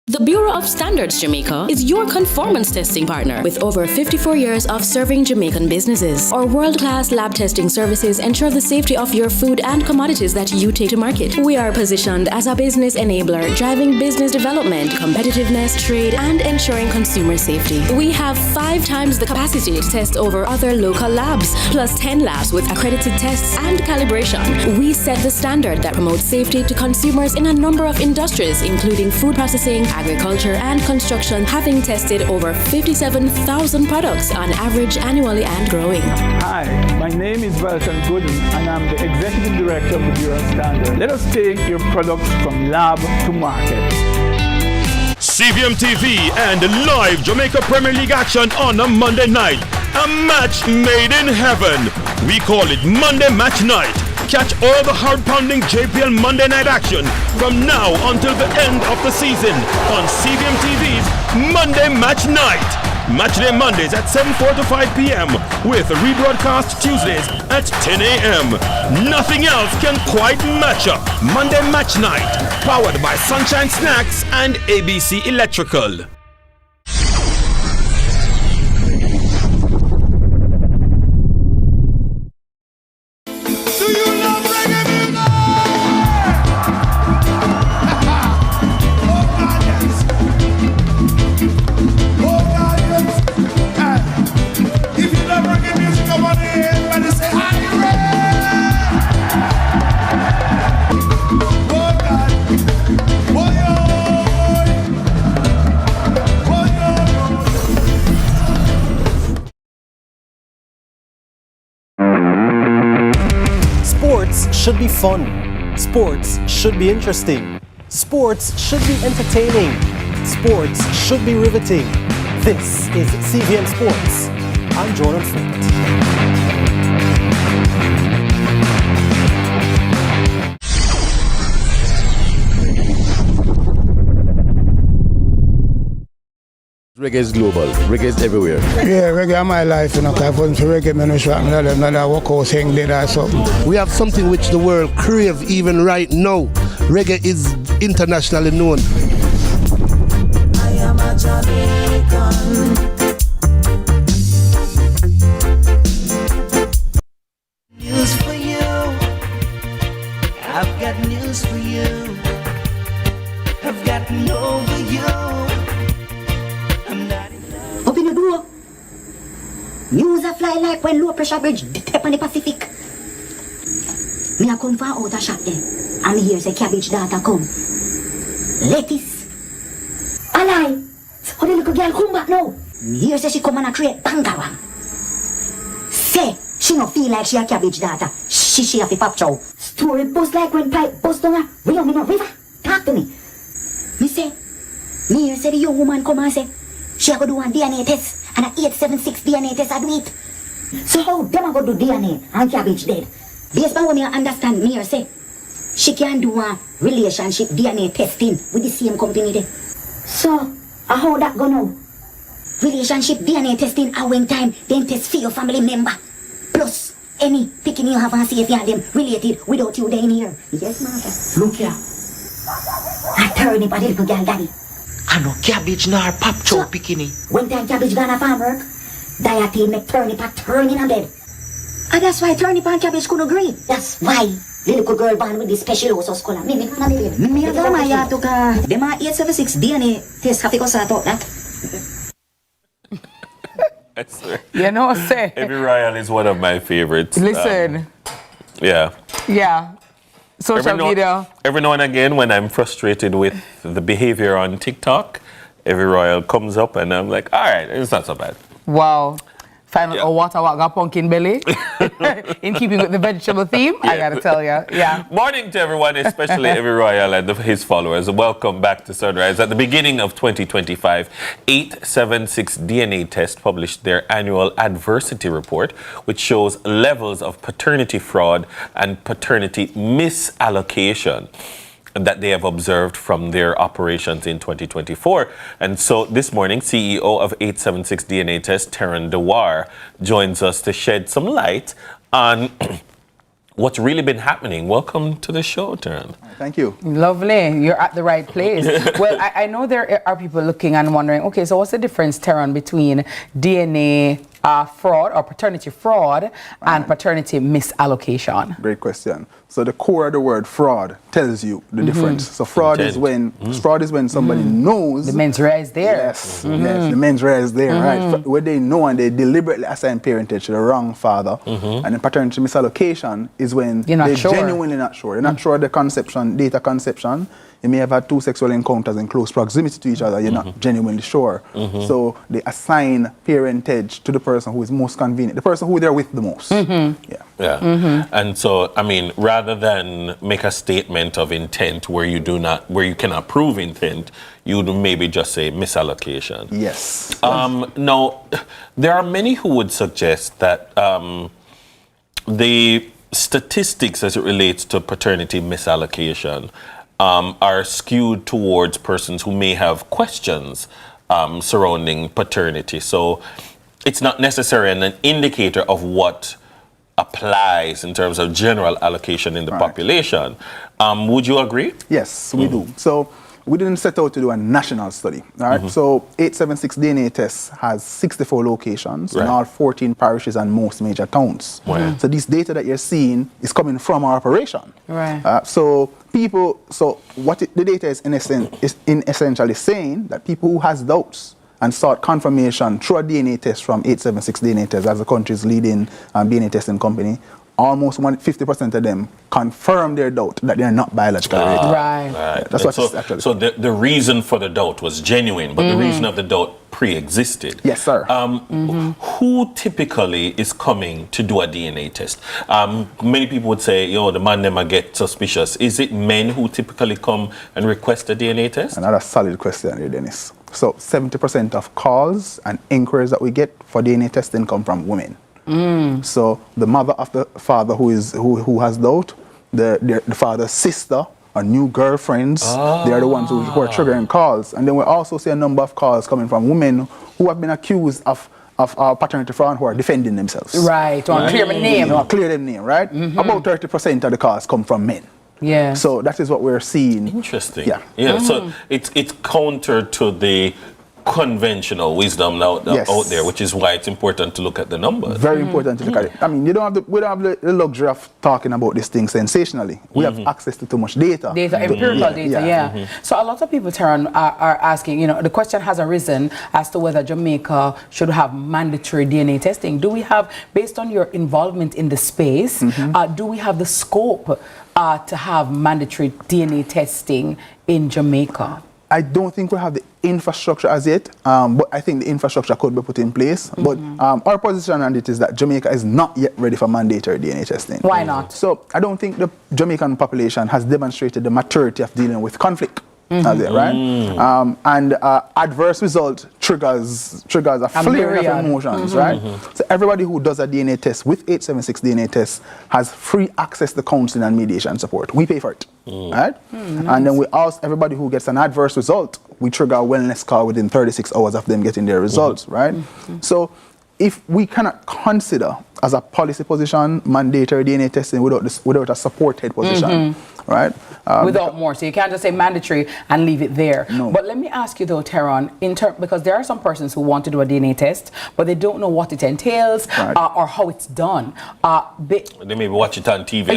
The Bureau of Standards Jamaica is your conformance testing partner with over 54 years of serving Jamaican businesses. Our world-class lab testing services ensure the safety of your food and commodities that you take to market. We are positioned as a business enabler, driving business development, competitiveness, trade, and ensuring consumer safety. We have 5 times the capacity to test over other local labs, plus 10 labs with accredited tests and calibration. We set the standard that promotes safety to consumers in a number of industries, including food processing, agriculture, and construction, having tested over 57,000 products on average annually and growing. Hi, my name is Valentines and I'm the Executive Director of the Bureau of Standards. Let us take your products from lab to market. CVM TV and live Jamaica Premier League action on a Monday night. A match made in heaven. We call it Monday Match Night. Catch all the hard-pounding JPL Monday night action from now until the end of the season on CVM TV's Monday Match Night. Matchday Mondays at 7:45 p.m. with a rebroadcast Tuesdays at 10 a.m. Nothing else can quite match up. Monday Match Night, powered by Sunshine Snacks and ABC Electrical. Sports should be fun. Sports should be interesting. Sports should be entertaining. Sports should be riveting. This is CVM Sports. I'm Jordan Freight. Reggae is global. Reggae is everywhere. Yeah, reggae is my life, you know, because if it wasn't for reggae, I don't know that workout thing did or something. We have something which the world crave even right now. Reggae is internationally known. I am a Jamaican. News for you. I've got news for you. I've gotten over you. Up in the door. News a fly like when low pressure bridge dip on the Pacific. Me a come from outer shop there. And me hear say cabbage data come. Lettuce. Alive. So the little girl come back now. Me hear say she come and a create bangawa. Say she no feel like she a cabbage data. She have a pop chow. Story bust like when pipe bust down a river. Me no river. Talk to me. Me say. Me hear say the young woman come and say she a go do a DNA test. And a 876 DNA test I do it. So how them a go do DNA and cabbage dead? Based on what me understand, me or say, she can do a relationship DNA testing with the same company there. So, how that go now? Relationship DNA testing at one time, then test for your family member. Plus, any picking you have and see if you are them related without you there in here. Yes, master. Look here. I turn it a little girl daddy. I know cabbage nor pop chow bikini. When time cabbage gonna farm work, dietine make turnip a turning on dead. And that's why turnip and cabbage couldn't agree. That's why the little girl born with the special also scholar. Me a gama ya to ka. Dem a 876 DNA test have to go sort out that. You know, say. Every Royal is one of my favorites. Listen. Yeah. Yeah. Social media. Every now and again, when I'm frustrated with the behavior on TikTok, every Royal comes up and I'm like, all right, it's not so bad. Wow. Find out water what got pumpkin belly in keeping with the vegetable theme. I gotta tell you, yeah. Morning to everyone, especially every Royal and his followers. Welcome back to Sunrise. At the beginning of 2025, 876 DNA Test published their annual adversity report, which shows levels of paternity fraud and paternity misallocation that they have observed from their operations in 2024. And so this morning, CEO of 876 DNA Test, Terran Dewar, joins us to shed some light on what's really been happening. Welcome to the show, Terran. Thank you. Lovely. You're at the right place. Well, I know there are people looking and wondering, okay, so what's the difference, Terran, between DNA fraud or paternity fraud and paternity misallocation? Great question. So the core of the word fraud tells you the difference. So fraud is when somebody knows the mens rea is there. Yes, yes, the mens rea is there, right? Where they know and they deliberately assign parentage to the wrong father. And then paternity misallocation is when they're genuinely not sure. They're not sure of the conception, data conception. You may have had two sexual encounters in close proximity to each other. You're not genuinely sure. So they assign parentage to the person who is most convenient, the person who they're with the most. And so, I mean, rather than make a statement of intent where you cannot prove intent, you would maybe just say misallocation. Yes. Now, there are many who would suggest that the statistics as it relates to paternity misallocation are skewed towards persons who may have questions surrounding paternity. So it's not necessarily an indicator of what applies in terms of general allocation in the population. Would you agree? Yes, we do. So we didn't set out to do a national study. All right. So 876 DNA Tests has 64 locations in all 14 parishes and most major towns. So this data that you're seeing is coming from our operation. So what the data is essentially saying that people who has doubts and sought confirmation through a DNA test from 876 DNA Tests as the country's leading DNA testing company, almost 50% of them confirm their doubt that they're not biologically related. That's what it's actually. So the reason for the doubt was genuine, but the reason of the doubt pre-existed. Yes, sir. Who typically is coming to do a DNA test? Many people would say, the man never get suspicious. Is it men who typically come and request a DNA test? Another solid question here, Dennis. So 70% of calls and inquiries that we get for DNA testing come from women. So the mother of the father who has doubt, the father's sister, or new girlfriends, they are the ones who are triggering calls. And then we also see a number of calls coming from women who have been accused of paternity fraud, who are defending themselves. Right, or clear their name. Or clear their name, right? About 30% of the calls come from men. Yeah. So that is what we're seeing. Interesting. Yeah. Yeah. So it's counter to the conventional wisdom now out there, which is why it's important to look at the numbers. Very important to look at it. I mean, we don't have the luxury of talking about this thing sensationally. We have access to too much data. Empirical data. So a lot of people are asking, you know, the question has arisen as to whether Jamaica should have mandatory DNA testing. Do we have, based on your involvement in the space, do we have the scope to have mandatory DNA testing in Jamaica? I don't think we have the infrastructure as yet, but I think the infrastructure could be put in place. But our position on it is that Jamaica is not yet ready for mandatory DNA testing. Why not? So I don't think the Jamaican population has demonstrated the maturity of dealing with conflict. Right? And adverse result triggers a flare of emotions, right? So everybody who does a DNA test with 876 DNA test has free access to counseling and mediation support. We pay for it, right? And then we ask everybody who gets an adverse result, we trigger a wellness call within 36 hours of them getting their results, right? So if we cannot consider as a policy position mandatory DNA testing without a supported position, right? Without more. So you can't just say mandatory and leave it there. No. But let me ask you though, Teron, because there are some persons who want to do a DNA test, but they don't know what it entails or how it's done. They maybe watch it on TV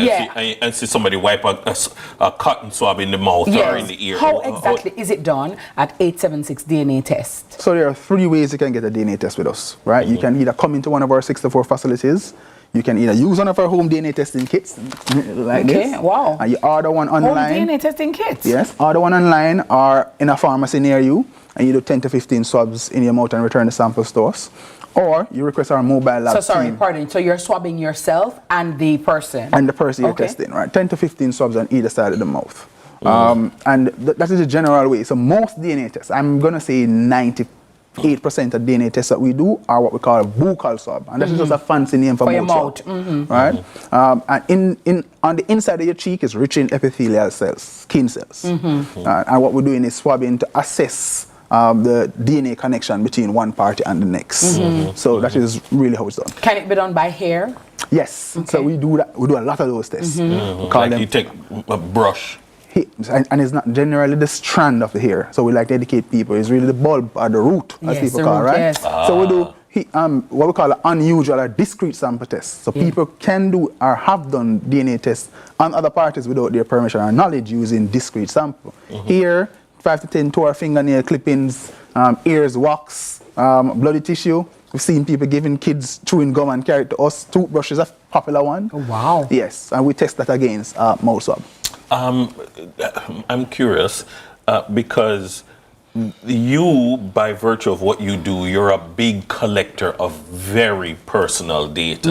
and see somebody wipe a cotton swab in the mouth or in the ear. How exactly is it done at 876 DNA test? So there are 3 ways you can get a DNA test with us, right? You can either come into one of our 64 facilities. You can either use one of our home DNA testing kits, like this. Wow. And you order one online. Home DNA testing kits? Yes, order one online or in a pharmacy near you, and you do 10 to 15 swabs in your mouth and return the samples to us. Or you request our mobile lab team. So you're swabbing yourself and the person? And the person you're testing, right? 10 to 15 swabs on either side of the mouth. And that is the general way. So most DNA tests, I'm going to say 98% of DNA tests that we do are what we call a buccal swab, and this is just a fancy name for mouth swab, right? And on the inside of your cheek is rich in epithelial cells, skin cells, and what we're doing is swabbing to assess the DNA connection between one party and the next. So that is really how it's done. Can it be done by hair? Yes. So we do that. We do a lot of those tests. You take a brush. And it's not generally the strand of the hair. So we like to educate people. It's really the bulb or the root, as people call it, right? So we do what we call an unusual or discrete sample test. So people can do or have done DNA tests on other parties without their permission or knowledge using discrete sample. Here, 5 to 10 to our fingernail clippings, ears, wax, bloody tissue. We've seen people giving kids chewing gum and carry it to us. Toothbrush is a popular one. Oh, wow. Yes, and we test that against mouth swab. I'm curious because you, by virtue of what you do, you're a big collector of very personal data.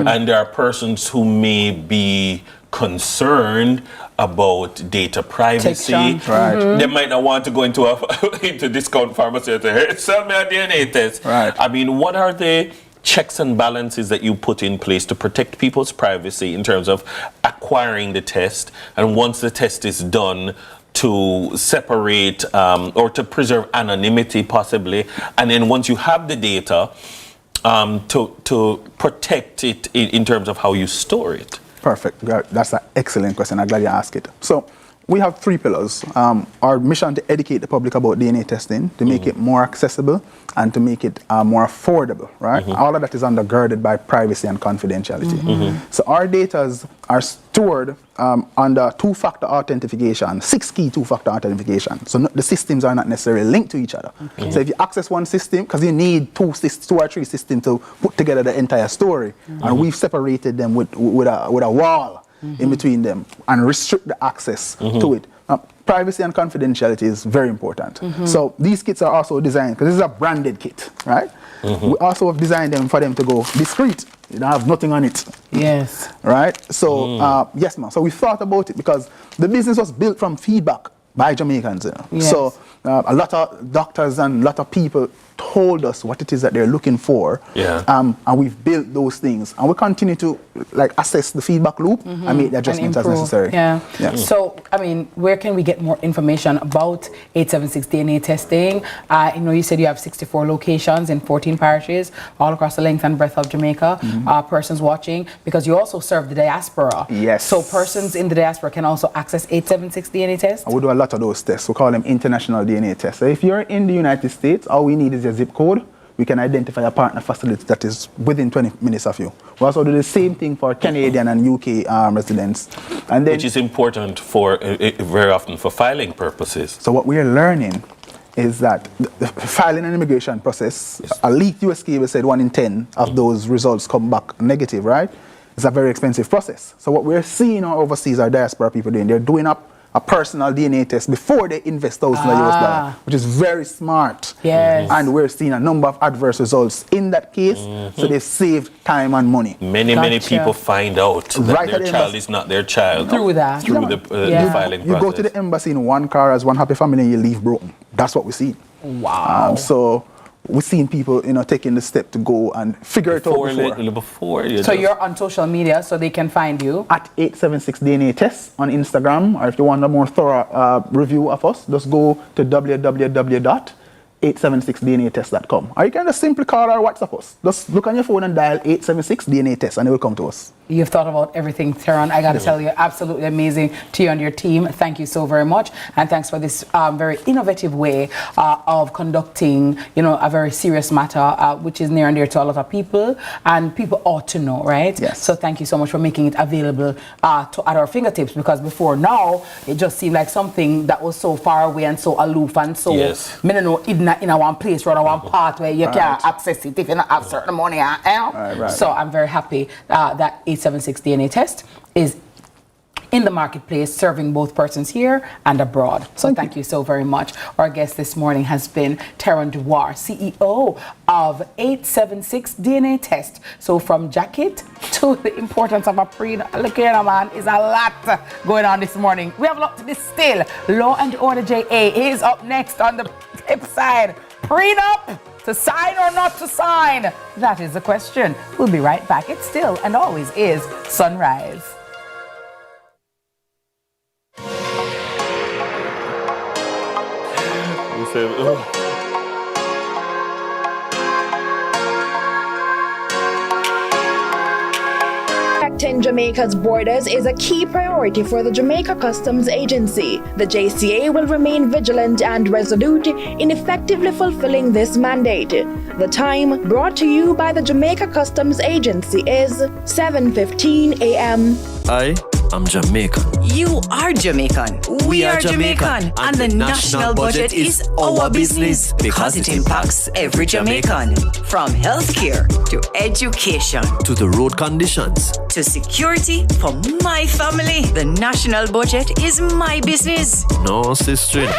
And there are persons who may be concerned about data privacy. They might not want to go into into discount pharmacy and say, hey, sell me a DNA test. I mean, what are the checks and balances that you put in place to protect people's privacy in terms of acquiring the test, and once the test is done, to separate or to preserve anonymity possibly, and then once you have the data, to protect it in terms of how you store it? Perfect. That's an excellent question. I'm glad you asked it. So we have 3 pillars. Our mission to educate the public about DNA testing, to make it more accessible and to make it more affordable, right? All of that is undergirded by privacy and confidentiality. So our data are stored under 2-factor authentication, 6 key 2-factor authentication. So the systems are not necessarily linked to each other. So if you access one system, because you need 2 or 3 systems to put together the entire story, and we've separated them with a wall in between them and restrict the access to it. Privacy and confidentiality is very important. So these kits are also designed, because this is a branded kit, right? We also have designed them for them to go discreet. You don't have nothing on it. Yes. Right? So, yes, ma'am. So we thought about it because the business was built from feedback. by Jamaicans. You know? Yes. So a lot of doctors and a lot of people told us what it is that they're looking for. Yeah. And we've built those things. And we continue to assess the feedback loop and make the adjustments as necessary. Yeah. So, I mean, where can we get more information about 876 DNA testing? You said you have 64 locations in 14 parishes all across the length and breadth of Jamaica. Persons watching, because you also serve the diaspora. Yes. So persons in the diaspora can also access 876 DNA tests? We do a lot of those tests. We call them international DNA tests. So if you're in the United States, all we need is your zip code. We can identify a partner facility that is within 20 minutes of you. We also do the same thing for Canadian and UK residents. And then, which is important for very often for filing purposes. So what we are learning is that the filing and immigration process, a leaked US cable said 1 in 10 of those results come back negative, right? It's a very expensive process. So what we're seeing overseas our diaspora people doing, they're doing up a personal DNA test before they invest thousands of US dollars, which is very smart. Yes. And we're seeing a number of adverse results in that case, so they've saved time and money. Many people find out that their child is not their child through the filing process. You go to the embassy in one car as one happy family and you leave broken. That's what we see. Wow. So we've seen people, taking the step to go and figure it out before. So you're on social media, so they can find you at 876 DNA Tests on Instagram, or if you want a more thorough review of us, just go to www.876dnatest.com, or you can just simply call or WhatsApp us. Just look on your phone and dial 876 DNA Test, and it will come to us. You've thought about everything, Theron. I got to tell you, absolutely amazing to you and your team. Thank you so very much. And thanks for this very innovative way of conducting, a very serious matter, which is near and dear to a lot of people. And people ought to know, right? Yes. So thank you so much for making it available at our fingertips, because before now, it just seemed like something that was so far away and so aloof and so, hidden in one place, or one part where you can't access it if you don't have certain money. So I'm very happy that 876 DNA test is in the marketplace, serving both persons here and abroad. So thank you so very much. Our guest this morning has been Theron Dewar, CEO of 876 DNA Test. So from jacket to the importance of a prenup, look here, man, is a lot going on this morning. We have a lot to distill. Law and Order JA is up next on the tip side. Prenup, to sign or not to sign? That is the question. We'll be right back. It still and always is Sunrise. Protecting Jamaica's borders is a key priority for the Jamaica Customs Agency. The JCA will remain vigilant and resolute in effectively fulfilling this mandate. The time, brought to you by the Jamaica Customs Agency, is 7:15 a.m. I'm Jamaican. You are Jamaican. We are Jamaican. And the national budget is our business because it impacts every Jamaican. From healthcare to education to the road conditions to security for my family. The national budget is my business. No, sister.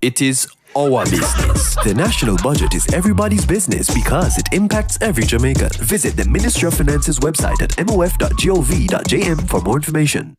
It is our business. The national budget is everybody's business because it impacts every Jamaican. Visit the Ministry of Finance's website at mof.gov.jm for more information.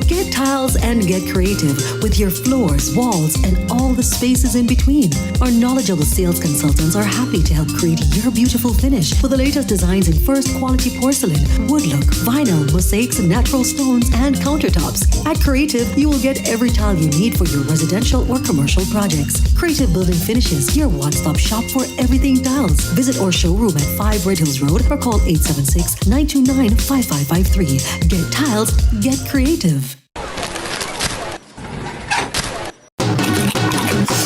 Get tiles and get creative with your floors, walls, and all the spaces in between. Our knowledgeable sales consultants are happy to help create your beautiful finish with the latest designs in first quality porcelain, wood look, vinyl, mosaics, natural stones, and countertops. At Creative, you will get every tile you need for your residential or commercial projects. Creative Building Finishes, your one-stop shop for everything tiles. Visit our showroom at 5 Red Hills Road or call 876-929-5553. Get tiles, get creative.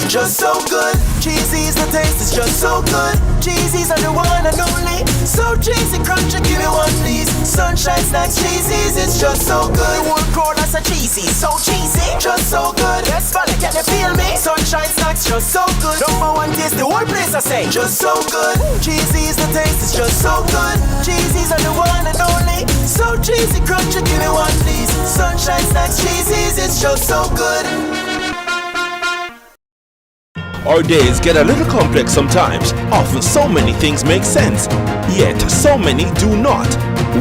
Just so good, cheesy's the taste, it's just so good. Cheesy's are the one and only. So cheesy, crunchy, give me one please. Sunshine Snacks, cheesy's, it's just so good. The whole crowd that's a cheesy, so cheesy, just so good. Yes, fella, can you feel me? Sunshine Snacks, just so good. Number one taste, the whole place I say, just so good. Cheesy's the taste, it's just so good. Cheesy's are the one and only. So cheesy, crunchy, give me one please. Sunshine Snacks, cheesy's, it's just so good. Our days get a little complex sometimes. Often so many things make sense, yet so many do not.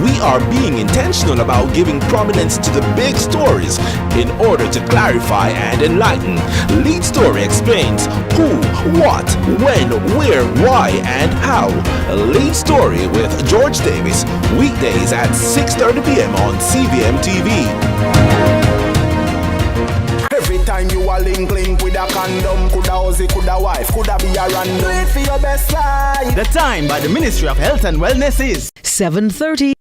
We are being intentional about giving prominence to the big stories in order to clarify and enlighten. Lead Story explains who, what, when, where, why, and how. Lead Story with George Davis, weekdays at 6:30 p.m. on CVM TV. Every time you a link with a condom, coulda Ozzy, coulda wife, coulda be a random. Do it for your best life. The time by the Ministry of Health and Wellness is 7:30.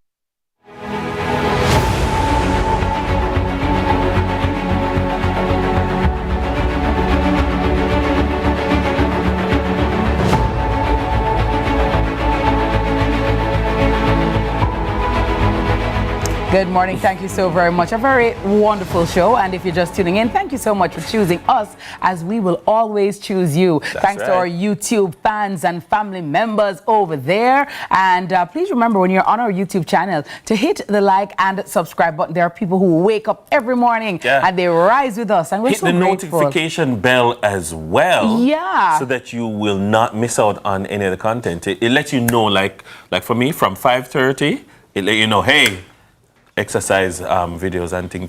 Good morning. Thank you so very much. A very wonderful show. And if you're just tuning in, thank you so much for choosing us, as we will always choose you. Thanks to our YouTube fans and family members over there. And please remember, when you're on our YouTube channel, to hit the like and subscribe button. There are people who wake up every morning and they rise with us. And we're so grateful. Hit the notification bell as well. Yeah. So that you will not miss out on any of the content. It lets you know, like for me, from 5:30, it let you know, hey, exercise videos and ting.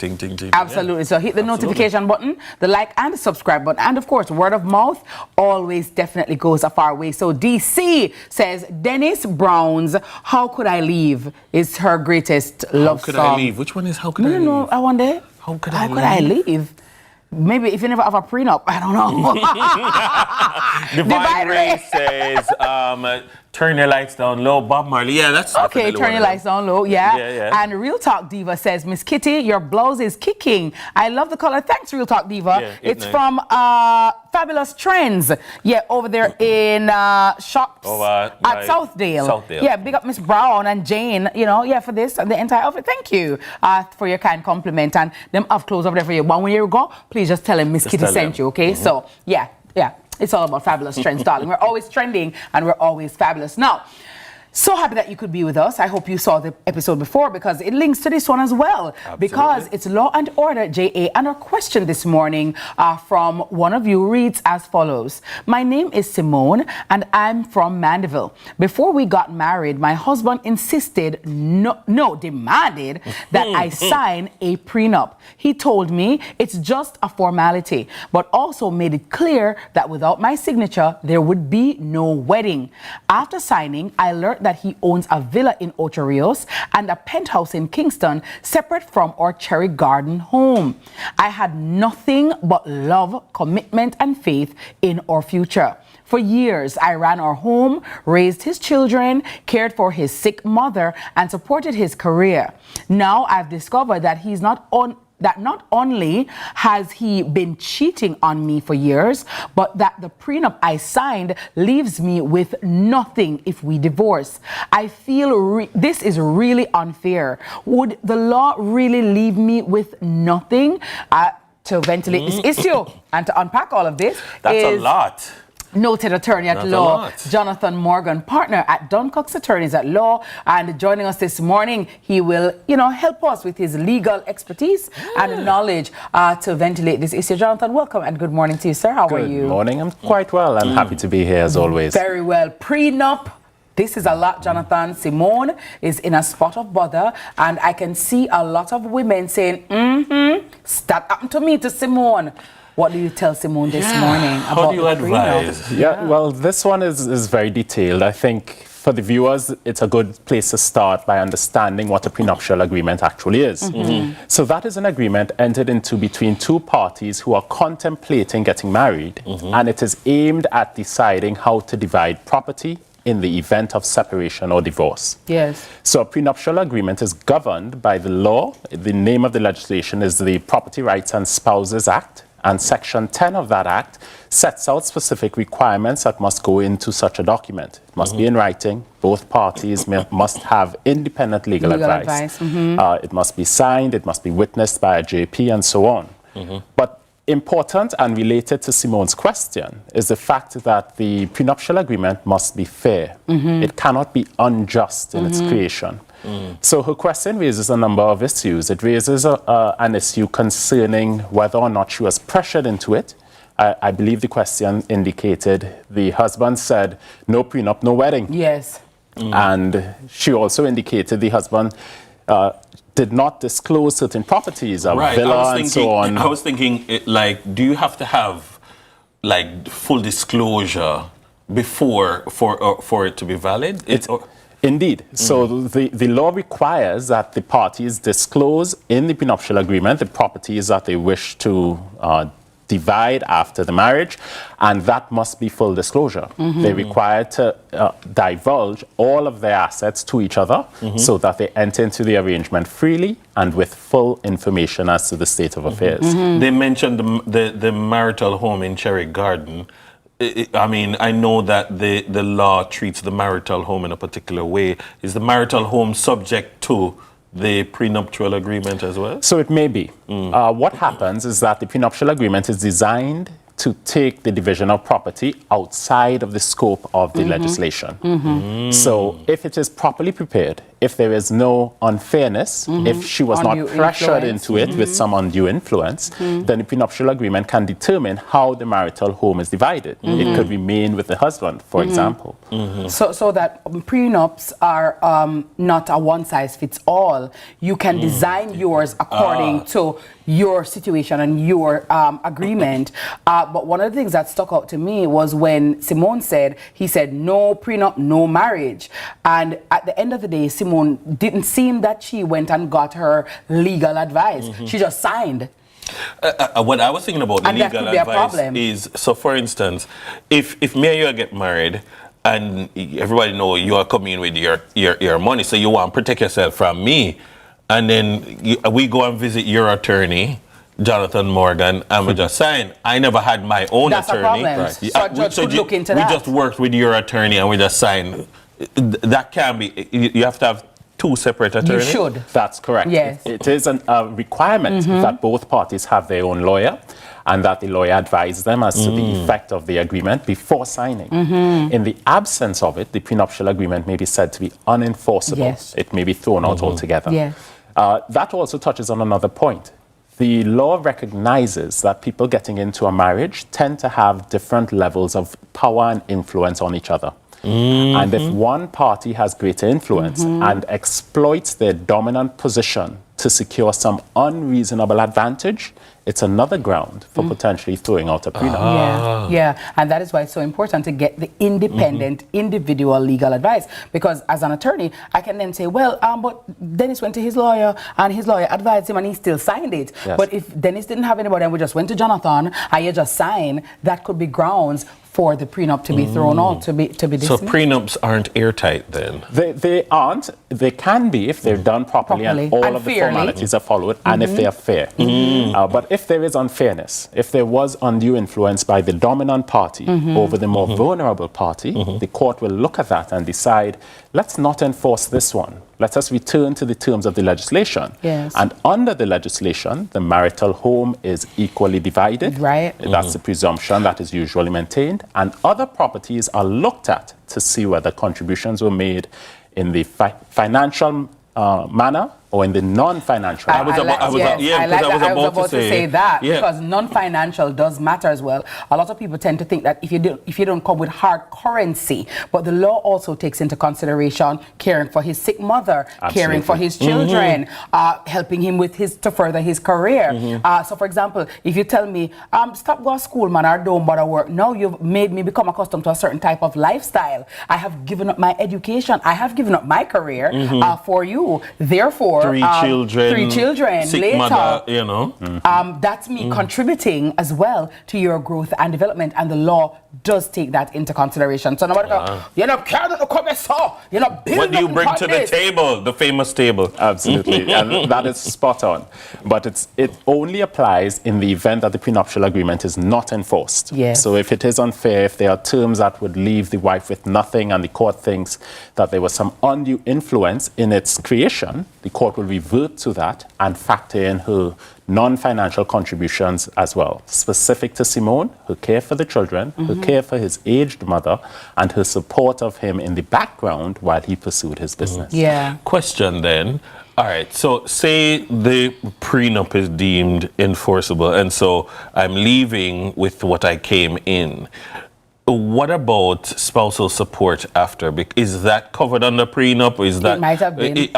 Absolutely. So hit the notification button, the like and the subscribe button, and of course word of mouth always definitely goes a far way. So DC says Dennis Brown's "How Could I Leave" is her greatest love song. How could I leave? Which one is "How Could I Leave"? No, I wonder. How could I leave? Maybe if you never have a prenup, I don't know. Divine Ray says, turn your lights down low. Bob Marley. Yeah, that's okay. Turn your lights down low. Yeah. And Real Talk Diva says, Miss Kitty, your blouse is kicking. I love the color. Thanks, Real Talk Diva. Yeah, it's from Fabulous Trends. Yeah, over there in shops at Southdale. Yeah, big up Miss Brown and Jane. You know, for this and the entire outfit. Thank you for your kind compliment. And them have clothes over there for you. 1 year ago, please just tell him Miss Kitty sent you. Okay, so yeah. It's all about fabulous trends, darling. We're always trending and we're always fabulous. Now, so happy that you could be with us. I hope you saw the episode before, because it links to this one as well. Absolutely. Because it's Law and Order, JA. And our question this morning from one of you reads as follows. My name is Simone and I'm from Mandeville. Before we got married, my husband demanded that I sign a prenup. He told me it's just a formality, but also made it clear that without my signature, there would be no wedding. After signing, I learned that he owns a villa in Ocho Rios and a penthouse in Kingston, separate from our Cherry Garden home. I had nothing but love, commitment, and faith in our future. For years, I ran our home, raised his children, cared for his sick mother, and supported his career. Now I've discovered that not only has he been cheating on me for years, but that the prenup I signed leaves me with nothing if we divorce. I feel this is really unfair. Would the law really leave me with nothing? To ventilate this issue and to unpack all of this, that's a lot. Noted attorney at law, Jonathan Morgan, partner at Duncox Attorneys at Law, and joining us this morning, he will, help us with his legal expertise and knowledge to ventilate this issue. Jonathan, welcome and good morning to you, sir. How are you? Good morning. I'm quite well. I'm happy to be here as always. Very well. Prenup. This is a lot, Jonathan. Simone is in a spot of bother, and I can see a lot of women saying, that happened to me, to Simone. What do you tell Simone this morning about How do you advise? Well, this one is very detailed. I think for the viewers, it's a good place to start by understanding what a prenuptial agreement actually is. So that is an agreement entered into between two parties who are contemplating getting married, and it is aimed at deciding how to divide property in the event of separation or divorce. Yes. So a prenuptial agreement is governed by the law. The name of the legislation is the Property Rights and Spouses Act. And Section 10 of that Act sets out specific requirements that must go into such a document. It must be in writing. Both parties must have independent legal advice. It must be signed. It must be witnessed by a JP and so on. But important and related to Simone's question is the fact that the prenuptial agreement must be fair. It cannot be unjust in its creation. So her question raises a number of issues. It raises an issue concerning whether or not she was pressured into it. I believe the question indicated the husband said, no prenup, no wedding. Yes. And she also indicated the husband did not disclose certain properties, a villa and so on. I was thinking, do you have to have full disclosure before for it to be valid? Indeed. So the law requires that the parties disclose in the prenuptial agreement the properties that they wish to divide after the marriage, and that must be full disclosure. They're required to divulge all of their assets to each other so that they enter into the arrangement freely and with full information as to the state of affairs. They mentioned the marital home in Cherry Garden. I know that the law treats the marital home in a particular way. Is the marital home subject to the prenuptial agreement as well? So it may be. What happens is that the prenuptial agreement is designed to take the division of property outside of the scope of the legislation. So if it is properly prepared, if there is no unfairness, if she was not pressured into it with some undue influence, then the prenuptial agreement can determine how the marital home is divided. It could remain with the husband, for example. So that prenups are not a one-size-fits-all. You can design yours according to your situation and your agreement. But one of the things that stuck out to me was when Simone said, he said, no prenup, no marriage. And at the end of the day, Simone didn't seem that she went and got her legal advice. She just signed. What I was thinking about the legal advice is, so for instance, if me and you get married, and everybody know you are coming in with your money, so you want to protect yourself from me, and then we go and visit your attorney, Jonathan Morgan, and we just sign. I never had my own attorney. That's a problem. So a judge could look into that. We just worked with your attorney and we just signed. That can be, you have to have two separate attorneys? You should. That's correct. Yes. It is a requirement that both parties have their own lawyer and that the lawyer advises them as to the effect of the agreement before signing. In the absence of it, the prenuptial agreement may be said to be unenforceable. Yes. It may be thrown out altogether. Yes. That also touches on another point. The law recognizes that people getting into a marriage tend to have different levels of power and influence on each other. And if one party has greater influence and exploits their dominant position to secure some unreasonable advantage, it's another ground for potentially throwing out a prenup. Yeah, and that is why it's so important to get the independent, individual legal advice. Because as an attorney, I can then say, well, but Dennis went to his lawyer and his lawyer advised him and he still signed it. Yes. But if Dennis didn't have anybody and we just went to Jonathan and you just signed, that could be grounds for the prenup to be thrown out, to be dismissed. So prenups aren't airtight then? They aren't. They can be if they're done properly and all of the formalities are followed and if they are fair. But if there is unfairness, if there was undue influence by the dominant party over the more vulnerable party, the court will look at that and decide, let's not enforce this one. Let us return to the terms of the legislation. Yes. And under the legislation, the marital home is equally divided. Right. That's the presumption that is usually maintained. And other properties are looked at to see whether contributions were made in the financial manner or in the non-financial. I was about to say that because non-financial does matter as well. A lot of people tend to think that if you don't come with hard currency, but the law also takes into consideration caring for his sick mother, caring for his children, helping him with to further his career. So for example, if you tell me, stop going to school, man, or don't bother work. No, you've made me become accustomed to a certain type of lifestyle. I have given up my education. I have given up my career for you. Therefore, three children sick later, mother, you know. That's me contributing as well to your growth and development, and the law does take that into consideration. So nobody go, you're not carrying the come so you're not building. What do you bring to the table? The famous table. Absolutely, and that is spot on. But it only applies in the event that the prenuptial agreement is not enforced. Yes. So if it is unfair, if there are terms that would leave the wife with nothing, and the court thinks that there was some undue influence in its creation, the court will revert to that and factor in her non-financial contributions as well, specific to Simone, her care for the children, her care for his aged mother, and her support of him in the background while he pursued his business. Question then. All right, so say the prenup is deemed enforceable, and so I'm leaving with what I came in. What about spousal support after? Is that covered under prenup? Or is that? It might have been.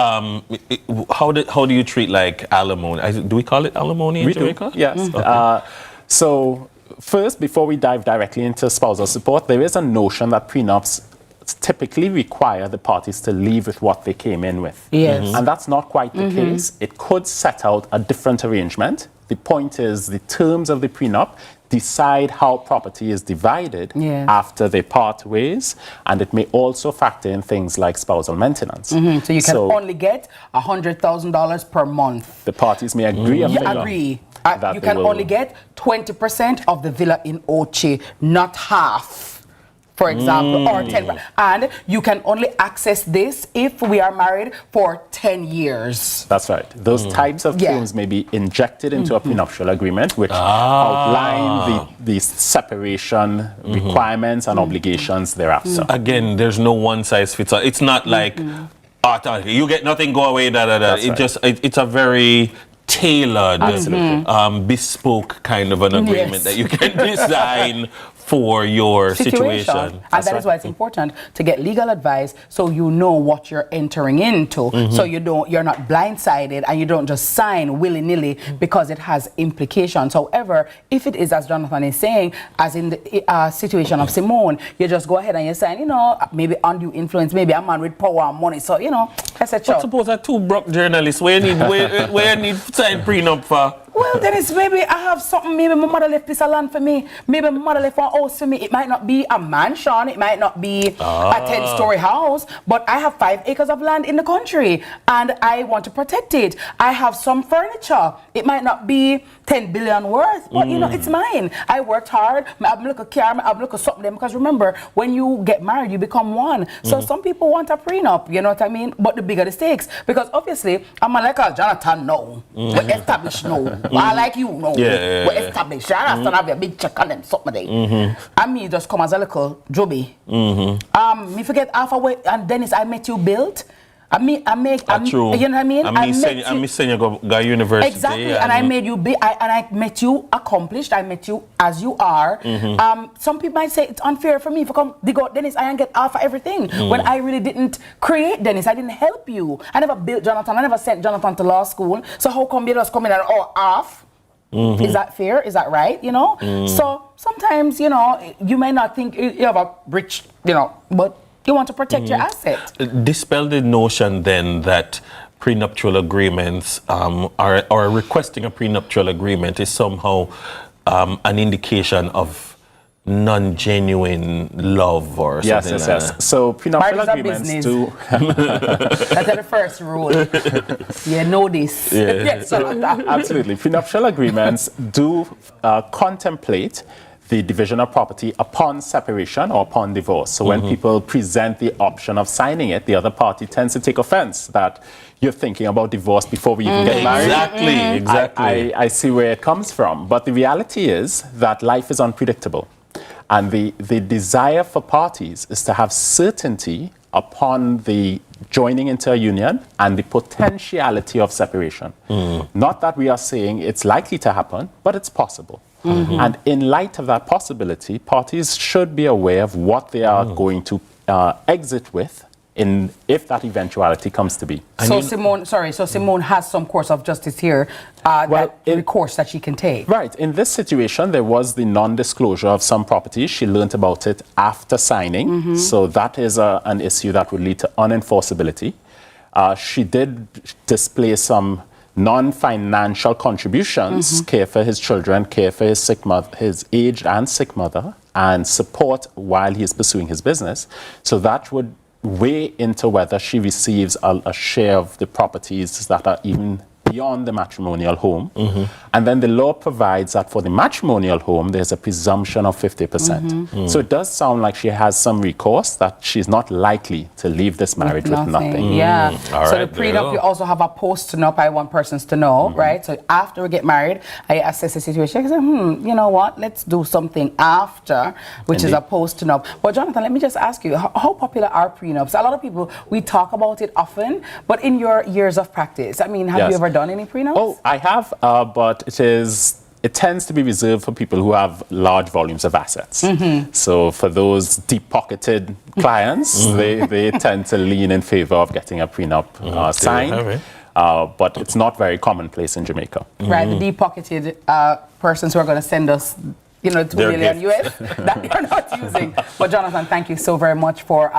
How do you treat like alimony? Do we call it alimony in Jamaica? Yes. Okay. So first, before we dive directly into spousal support, there is a notion that prenups typically require the parties to leave with what they came in with. Yes. And that's not quite the case. It could set out a different arrangement. The point is the terms of the prenup decide how property is divided after they part ways, and it may also factor in things like spousal maintenance. So you can only get $100,000 per month. The parties may agree on figure. Agree. You can only get 20% of the villa in Ochi, not half. For example, or 10, and you can only access this if we are married for 10 years. That's right. Those types of terms may be injected into a prenuptial agreement, which outline the separation requirements and obligations thereafter. Again, there's no one size fits all. It's not like you get nothing, go away. It's a very tailored, bespoke kind of an agreement that you can design for your situation. And that is why it's important to get legal advice so you know what you're entering into. So you're not blindsided and you don't just sign willy-nilly because it has implications. However, if it is, as Jonathan is saying, as in the situation of Simone, you just go ahead and you sign, you know, maybe undue influence, maybe a man with power and money. So, you know, that's a But suppose that two broke journalists, where you need sign prenup for? Well, Dennis, maybe I have something, maybe my mother left piece of land for me, maybe my mother left one house for me. It might not be a mansion, it might not be a 10-story house, but I have 5 acres of land in the country and I want to protect it. I have some furniture. It might not be 10 billion worth, but you know, it's mine. I worked hard, I have a little car, I have a little something, because remember, when you get married, you become one. So some people want a prenup, you know what I mean? But the bigger the stakes, because obviously, I'm like Jonathan, no. We're established, no. I like you, no. We're established. I have to have a big check on them something day. And me just come as a little jobby. Me forget half away, and Dennis, I met you built. You know what I mean? I send you go university. Exactly, and I made you big, and I met you accomplished. I met you as you are. Some people might say it's unfair for me if I come dig out Dennis, I get half of everything. When I really didn't create Dennis, I didn't help you. I never built Jonathan, I never sent Jonathan to law school. So how come you just come in and half? Is that fair? Is that right? You know? So sometimes, you know, you may not think you have a rich, you know, but you want to protect your asset. Dispel the notion then that prenuptial agreements or requesting a prenuptial agreement is somehow an indication of non-genuine love or something like that. So prenuptial agreements do... That's the first rule. You know this. Yes, absolutely. Prenuptial agreements do contemplate the division of property upon separation or upon divorce. So when people present the option of signing it, the other party tends to take offense that you're thinking about divorce before we even get married. Exactly. I see where it comes from. But the reality is that life is unpredictable. And the desire for parties is to have certainty upon the joining into a union and the potentiality of separation. Not that we are saying it's likely to happen, but it's possible. And in light of that possibility, parties should be aware of what they are going to exit with if that eventuality comes to be. So Simone has some course of justice here, course that she can take. Right. In this situation, there was the non-disclosure of some properties. She learnt about it after signing. So that is an issue that would lead to unenforceability. She did display some non-financial contributions, care for his children, care for his sick mother, his aged and sick mother, and support while he is pursuing his business. So that would weigh into whether she receives a share of the properties that are even beyond the matrimonial home. And then the law provides that for the matrimonial home, there's a presumption of 50%. So it does sound like she has some recourse, that she's not likely to leave this marriage with nothing. Yeah. So the prenup, you also have a post-nup, I want persons to know, right? So after we get married, I assess the situation. I say, you know what, let's do something after, which is a post-nup. But Jonathan, let me just ask you, how popular are prenups? A lot of people, we talk about it often, but in your years of practice, I mean, have you ever done any prenups? Oh, I have, but it it tends to be reserved for people who have large volumes of assets. So for those deep-pocketed clients, they tend to lean in favor of getting a prenup signed. But it's not very commonplace in Jamaica. Right, the deep-pocketed persons who are going to send us, $2 million US that you're not using. But Jonathan, thank you so very much for,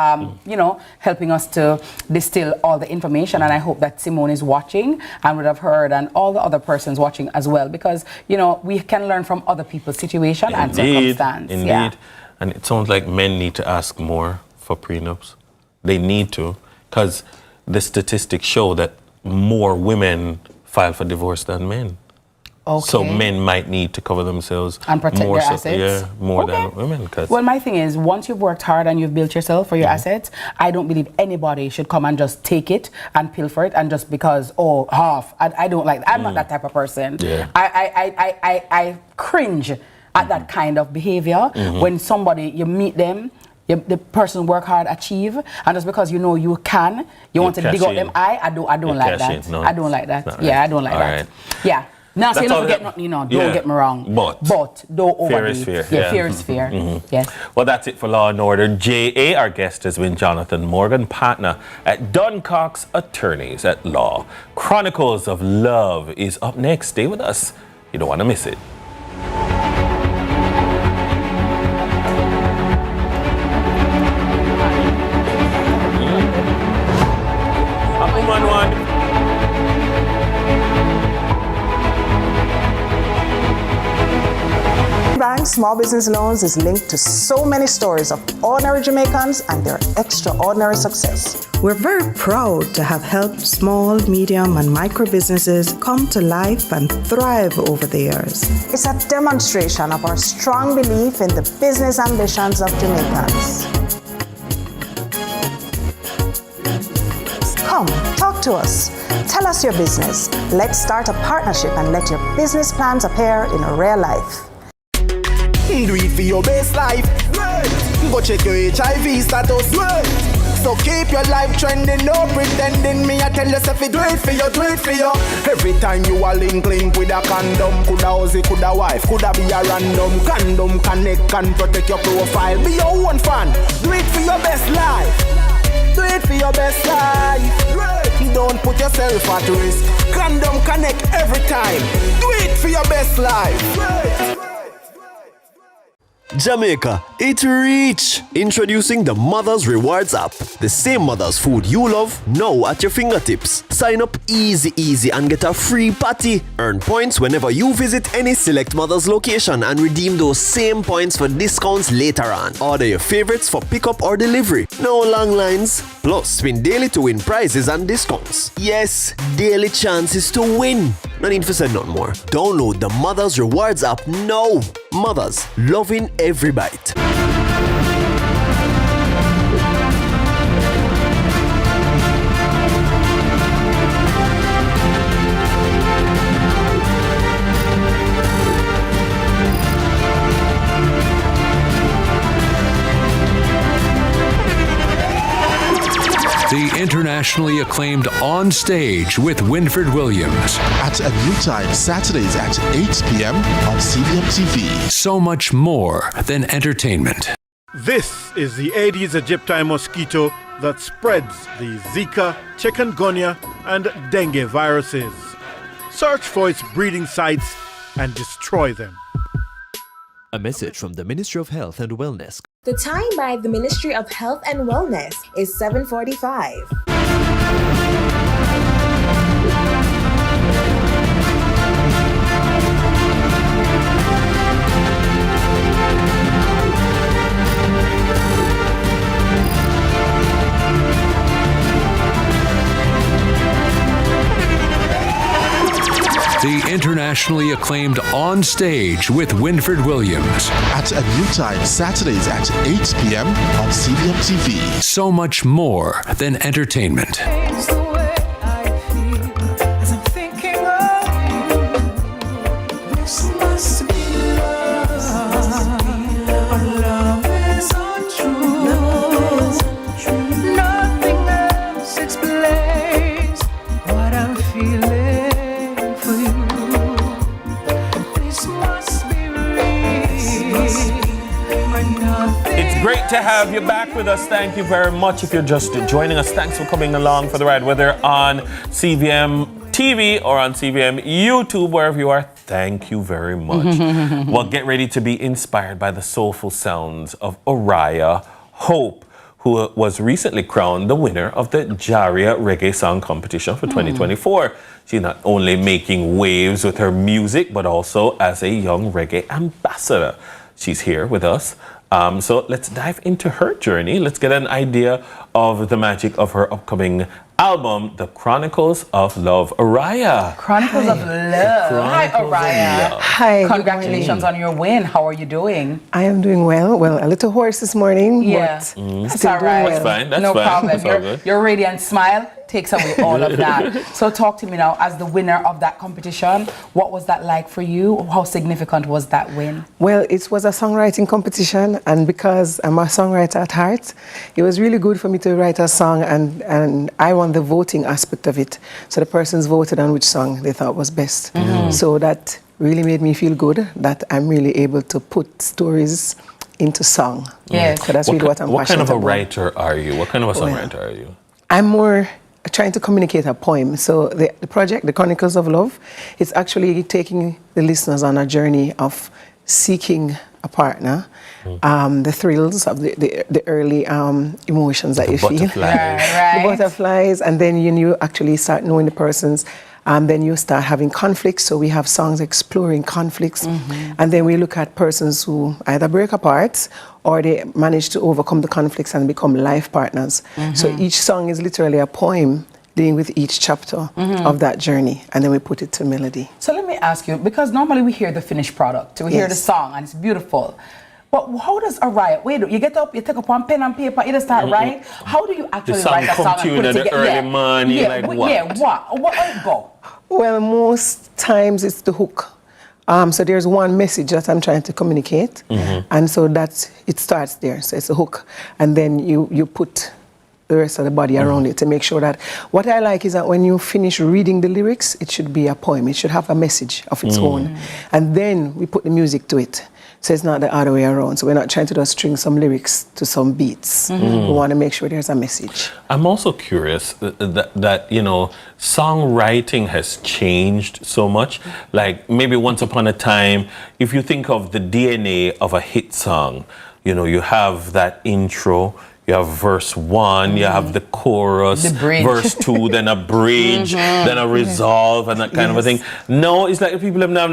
helping us to distill all the information. And I hope that Simone is watching and would have heard, and all the other persons watching as well, because, we can learn from other people's situation and circumstance. Indeed. Yeah. And it sounds like men need to ask more for prenups. They need to, because the statistics show that more women file for divorce than men. Okay. So men might need to cover themselves and protect more their assets. More than women. Well, my thing is, once you've worked hard and you've built yourself for your assets, I don't believe anybody should come and just take it and pilfer it, and just because half. I don't like that. I'm not that type of person. Yeah. I cringe at that kind of behavior when somebody, you meet them, the person work hard, achieve, and just because you can, you want to dig out them eye. I don't like that. No, I don't like that. Right. Yeah, I don't like all that. Right. Yeah. Now, so you don't forget nothing, don't get me wrong. But don't overdo. Fear is fear. Yeah, fear is fear. Yes. Well, that's it for Law and Order. JA, our guest has been Jonathan Morgan, partner at Duncox Attorneys at Law. Chronicles of Love is up next. Stay with us. You don't want to miss it. Bank Small Business Loans is linked to so many stories of ordinary Jamaicans and their extraordinary success. We're very proud to have helped small, medium, and micro businesses come to life and thrive over the years. It's a demonstration of our strong belief in the business ambitions of Jamaicans. Come, talk to us. Tell us your business. Let's start a partnership and let your business plans appear in real life. Do it for your best life. Go check your HIV status. So keep your life trending, no pretending. Me I tell yourself do it for you. Every time you are link with a condom. Coulda Ozzy, coulda wife, coulda be a random. Condom connect and protect your profile. Be your own fan. Do it for your best life. Do it for your best life. Don't put yourself at risk. Condom connect every time. Do it for your best life. Jamaica, it reach! Introducing the Mother's Rewards app. The same mother's food you love, now at your fingertips. Sign up easy and get a free patty. Earn points whenever you visit any select Mother's location and redeem those same points for discounts later on. Order your favorites for pickup or delivery. No long lines. Plus, spin daily to win prizes and discounts. Yes, daily chances to win. No need for say nothing more. Download the Mother's Rewards app now. Mothers, loving every bite. The internationally acclaimed On Stage with Winfred Williams. At a new time, Saturdays at 8 p.m. on CVM TV. So much more than entertainment. This is the Aedes aegypti mosquito that spreads the Zika, chikungunya, and dengue viruses. Search for its breeding sites and destroy them. A message from the Ministry of Health and Wellness. The time by the Ministry of Health and Wellness is 7:45. The internationally acclaimed On Stage with Winfred Williams. At a new time, Saturdays at 8 p.m. on CVM TV. So much more than entertainment. Great to have you back with us. Thank you very much. If you're just joining us, thanks for coming along for the ride, whether on CVM TV or on CVM YouTube, wherever you are. Thank you very much. Well, get ready to be inspired by the soulful sounds of Oriah Hope, who was recently crowned the winner of the Jaria Reggae Song Competition for 2024. She's not only making waves with her music, but also as a young reggae ambassador. She's here with us. So let's dive into her journey. Let's get an idea of the magic of her upcoming album, The Chronicles of Love. Oriah. Chronicles of Love. Hi, Oriah. Hi. Congratulations on your win. How are you doing? I am doing well. Well, a little hoarse this morning, Yeah. but That's still all doing right. well. That's fine. That's no fine. problem. That's all good. Your radiant smile takes away all of that. So talk to me now, as the winner of that competition, what was that like for you? How significant was that win? Well, it was a songwriting competition, and because I'm a songwriter at heart, it was really good for me to write a song, and I won the voting aspect of it. So the persons voted on which song they thought was best. So that really made me feel good that I'm really able to put stories into song. Yes. So that's really what I'm What kind passionate of a about. writer are you? What kind of a songwriter are you? I'm more trying to communicate a poem. So the project, The Chronicles of Love, is actually taking the listeners on a journey of seeking a partner, the thrills of the early emotions that you feel. The butterflies, and then you actually start knowing the persons. Then you start having conflicts. So we have songs exploring conflicts. And then we look at persons who either break apart or they manage to overcome the conflicts and become life partners. So each song is literally a poem dealing with each chapter of that journey. And then we put it to melody. So let me ask you, because normally we hear the finished product, we hear the song and it's beautiful. But how does Oriah, you get up, you take up one pen and paper, you just start write. How do you actually write a song and put it together? Early morning, like what? Yeah, what it go? Well, most times it's the hook. So there's one message that I'm trying to communicate, and so it starts there. So it's a hook, and then you put the rest of the body around it to make sure that. What I like is that when you finish reading the lyrics, it should be a poem. It should have a message of its own, and then we put the music to it. So it's not the other way around. So we're not trying to just string some lyrics to some beats. We want to make sure there's a message. I'm also curious that songwriting has changed so much. Like maybe once upon a time, if you think of the DNA of a hit song, you have that intro, you have verse 1, you have the chorus, the bridge. verse 2, then a bridge, then a resolve, and that kind of a thing. No, it's like people have now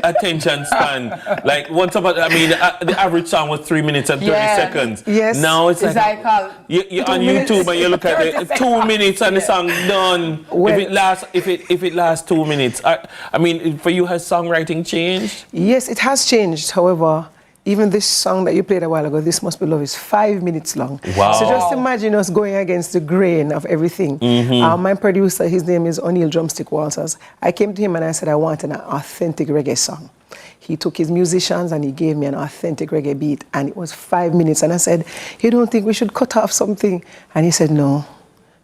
attention span. Like once upon, the average song was 3 minutes and 30 seconds. Yes. Now it's like you're on YouTube and you look at it, 2 minutes and the song done. Well, if it lasts 2 minutes, for you, has songwriting changed? Yes, it has changed. However, even this song that you played a while ago, This Must Be Love, is 5 minutes long. Wow. So just imagine us going against the grain of everything. My producer, his name is O'Neill Drumstick Walters. I came to him and I said I wanted an authentic reggae song. He took his musicians and he gave me an authentic reggae beat, and it was 5 minutes. And I said, you don't think we should cut off something? And he said, no,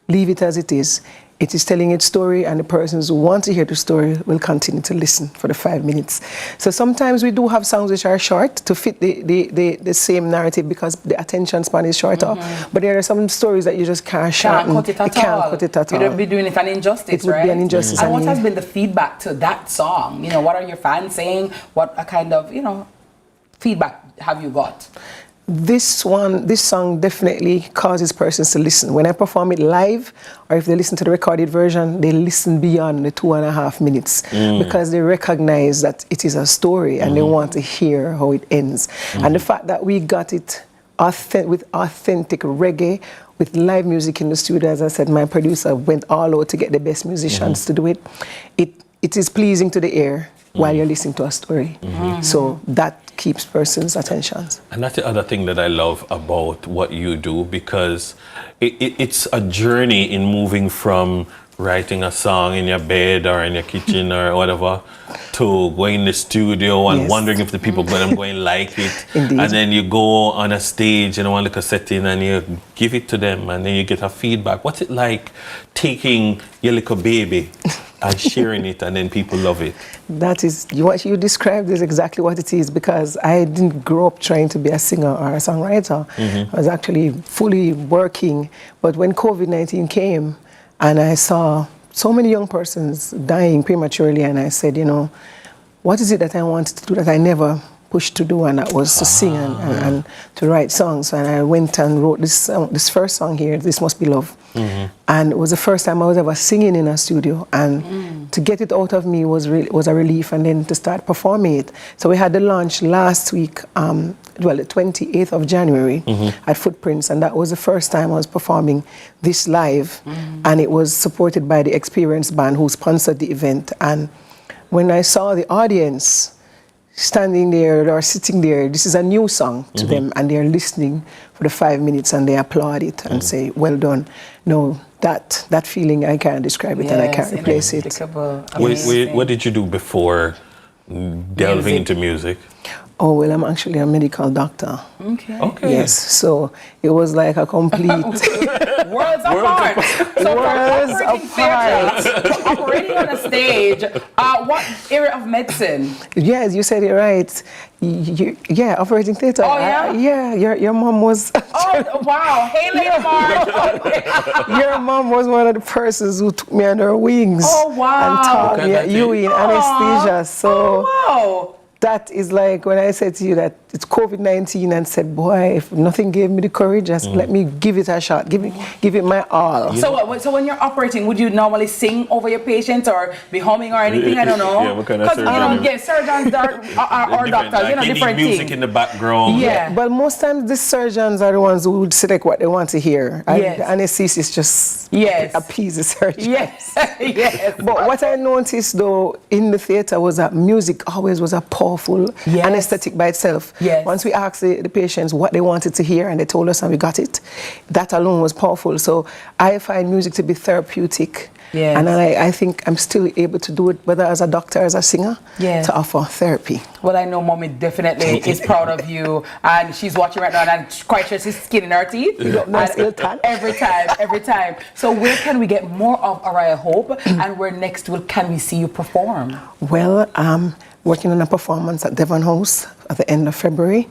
leave it as it is. It is telling its story, and the persons who want to hear the story will continue to listen for the 5 minutes. So sometimes we do have songs which are short to fit the same narrative because the attention span is shorter. But there are some stories that you just can't shorten. Can't cut it at all. You'd be doing it an injustice, It would be an injustice. And what has been the feedback to that song? What are your fans saying? What a kind of, feedback have you got? This song definitely causes persons to listen. When I perform it live, or if they listen to the recorded version, they listen beyond the 2.5 minutes because they recognize that it is a story and they want to hear how it ends. And the fact that we got it with authentic reggae, with live music in the studio, as I said, my producer went all out to get the best musicians to do it. It is pleasing to the ear while you're listening to a story. So that keeps persons' attentions. And that's the other thing that I love about what you do, because it's a journey in moving from writing a song in your bed or in your kitchen or whatever to going in the studio and wondering if the people going to like it. Indeed. And then you go on a stage in one little setting and you give it to them and then you get a feedback. What's it like taking your little baby and sharing it, and then people love it. That is, what you described is exactly what it is, because I didn't grow up trying to be a singer or a songwriter. I was actually fully working, but when COVID-19 came and I saw so many young persons dying prematurely, and I said, you know, what is it that I wanted to do that I never pushed to do, and that was to sing and to write songs. And I went and wrote this first song here, This Must Be Love. And it was the first time I was ever singing in a studio, and to get it out of me was a relief, and then to start performing it. So we had the launch last week, well, the 28th of January at Footprints, and that was the first time I was performing this live, and it was supported by the Experience Band, who sponsored the event. And when I saw the audience standing there or sitting there, this is a new song to them, and they're listening for the 5 minutes and they applaud it and say, well done. No, that feeling, I can't describe it, and I can't replace it. What did you do before delving into music? Oh, well, I'm actually a medical doctor. Okay. Yes, so it was like a complete... Worlds apart. So Worlds apart. Operating on a stage, what area of medicine? Yes, you said it right. Yeah, operating theater. Oh, yeah? Yeah, your mom was... Oh, wow. Hey, Lady Mar. Your mom was one of the persons who took me under her wings. Oh, wow. And taught me at UE in anesthesia. So wow. That is like when I said to you that it's COVID-19 and said, boy, if nothing gave me the courage, just let me give it a shot, give it my all. So when you're operating, would you normally sing over your patients or be humming or anything? I don't know. Yeah, what kind of surgeon? Surgeons or doctors, like different music things. in the background. Yeah, but most times the surgeons are the ones who would select what they want to hear. Yes. The anesthetist just appease the surgeon. Yes, yes. But what I noticed though in the theater was that music always was a powerful anesthetic by itself. Yes. Once we asked the patients what they wanted to hear and they told us and we got it, that alone was powerful. So I find music to be therapeutic. Yes. And I think I'm still able to do it, whether as a doctor, as a singer, yes, to offer therapy. Well, I know Mommy definitely is proud of you, and she's watching right now, and I'm quite sure she's skinning her teeth. Every time. So where can we get more of Araya Hope, and where next can we see you perform? Well, I'm working on a performance at Devon House at the end of February.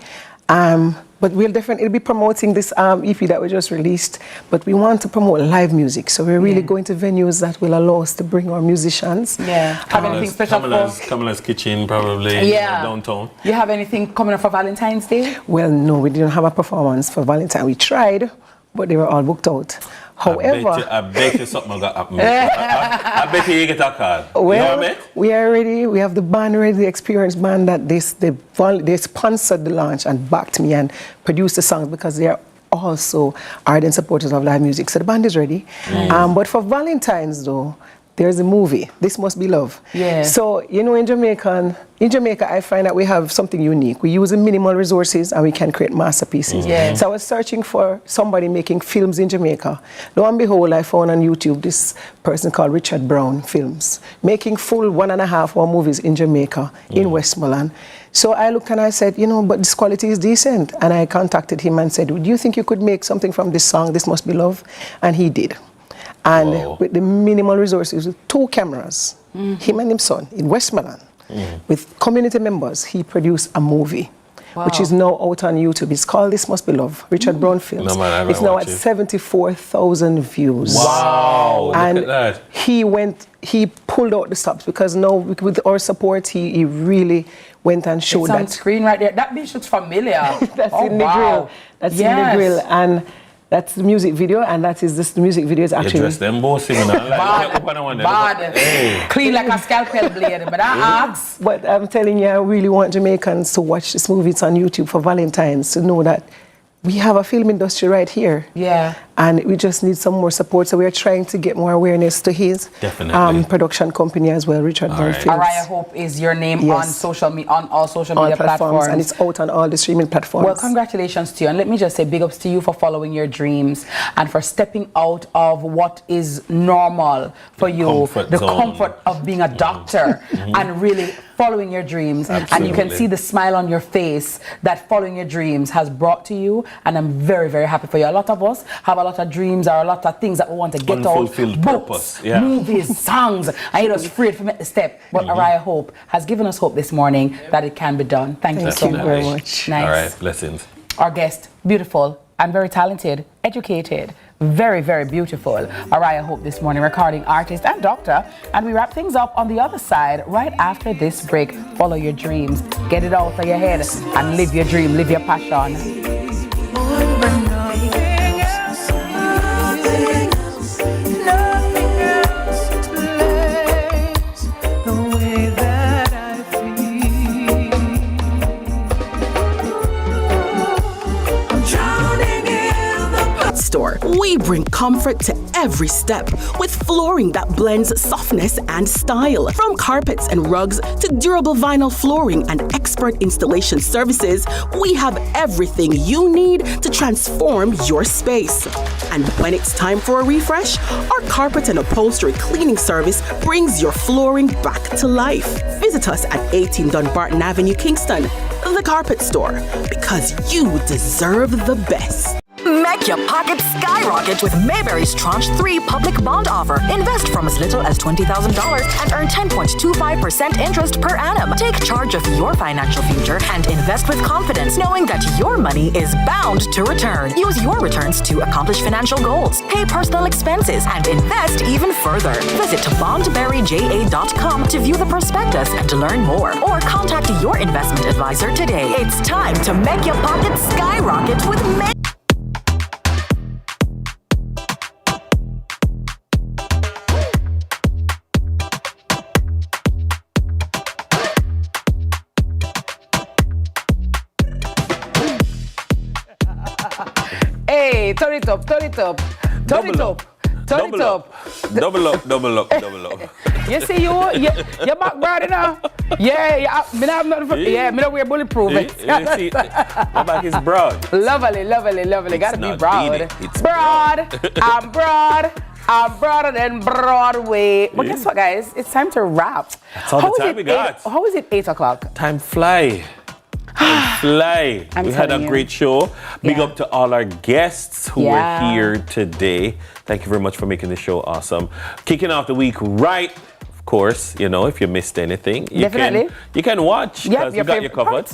But we'll definitely be promoting this EP that we just released, but we want to promote live music. So we're really going to venues that will allow us to bring our musicians. Yeah. Have anything special Kamala's Kitchen, probably, downtown. You have anything coming up for Valentine's Day? Well, no, we didn't have a performance for Valentine. We tried, but they were all booked out. However, I bet you something got happened. I bet you get a call. Well, we are ready. We have the band ready, the Experience Band that they sponsored the launch and backed me and produced the songs because they are also ardent supporters of live music. So the band is ready. But for Valentine's though, there's a movie, This Must Be Love. Yeah. So, you know, in Jamaica, I find that we have something unique. We use minimal resources and we can create masterpieces. Yeah. So I was searching for somebody making films in Jamaica. Lo and behold, I found on YouTube this person called Richard Brown Films, making full 1.5 hour movies in Jamaica, in Westmoreland. So I looked and I said, you know, but this quality is decent. And I contacted him and said, do you think you could make something from this song, This Must Be Love? And he did. And with the minimal resources, with 2 cameras, him and his son in Westmoreland, with community members, he produced a movie, which is now out on YouTube. It's called This Must Be Love, Richard Brown Films. It's now at 74,000 views. Wow, and look at that. He pulled out the stops because now with our support, he really went and showed that. It's on screen right there. That bitch looks familiar. That's in the grill. That's in the grill. And that's the music video, and that is the music video is actually... You dress them both similar. Bad. Clean like a scalpel blade, but I ask. But I'm telling you, I really want Jamaicans to watch this movie. It's on YouTube for Valentines, to know that we have a film industry right here. Yeah. And we just need some more support. So we're trying to get more awareness to his production company as well, Richard Brown Films. Araya Hope is your name on all social media platforms. And it's out on all the streaming platforms. Well, congratulations to you. And let me just say big ups to you for following your dreams and for stepping out of what is normal for you, the comfort of being a doctor, and really following your dreams. Absolutely. And you can see the smile on your face that following your dreams has brought to you. And I'm very, very happy for you. A lot of us have a lot of dreams or a lot of things that we want to get out. Unfulfilled purpose. Yeah. Movies, songs. And you're just afraid to make the step. But Araya Hope has given us hope this morning that it can be done. Thank you so Definitely. much. very much. Nice. All right, blessings. Our guest, beautiful and very talented, educated, very, very beautiful. Araya Hope this morning, recording artist and doctor. And we wrap things up on the other side right after this break. Follow your dreams. Get it out of your head and live your dream, live your passion. Store. We bring comfort to every step with flooring that blends softness and style. From carpets and rugs to durable vinyl flooring and expert installation services, we have everything you need to transform your space. And when it's time for a refresh, our carpet and upholstery cleaning service brings your flooring back to life. Visit us at 18 Dunbarton Avenue, Kingston, the Carpet Store, because you deserve the best. Make your pockets skyrocket with Mayberry's Tranche 3 public bond offer. Invest from as little as $20,000 and earn 10.25% interest per annum. Take charge of your financial future and invest with confidence, knowing that your money is bound to return. Use your returns to accomplish financial goals, pay personal expenses, and invest even further. Visit bondberryja.com to view the prospectus and to learn more, or contact your investment advisor today. It's time to make your pockets skyrocket with Mayberry. Hey, turn it up, turn it up, turn it up, turn it up. Double up, double up, double up. You see you back broad enough? Yeah, me not have nothing for, yeah, me don't wear bulletproof. You see, my back is broad. Lovely, lovely, lovely. Gotta be broad. It's broad. I'm broad. I'm broader than Broadway. But guess what, guys? It's time to wrap. That's all the time we got. How is it 8 o'clock? Time fly. Fly. We had a great show. Big up to all our guests who were here today. Thank you very much for making the show awesome. Kicking off the week right. Of course, you know, if you missed anything, you can watch because we got you covered.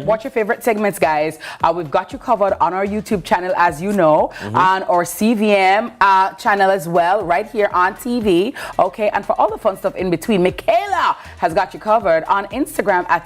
Watch your favorite segments, guys. We've got you covered on our YouTube channel, as you know, on our CVM channel as well, right here on TV. Okay, and for all the fun stuff in between, Michaela has got you covered on Instagram at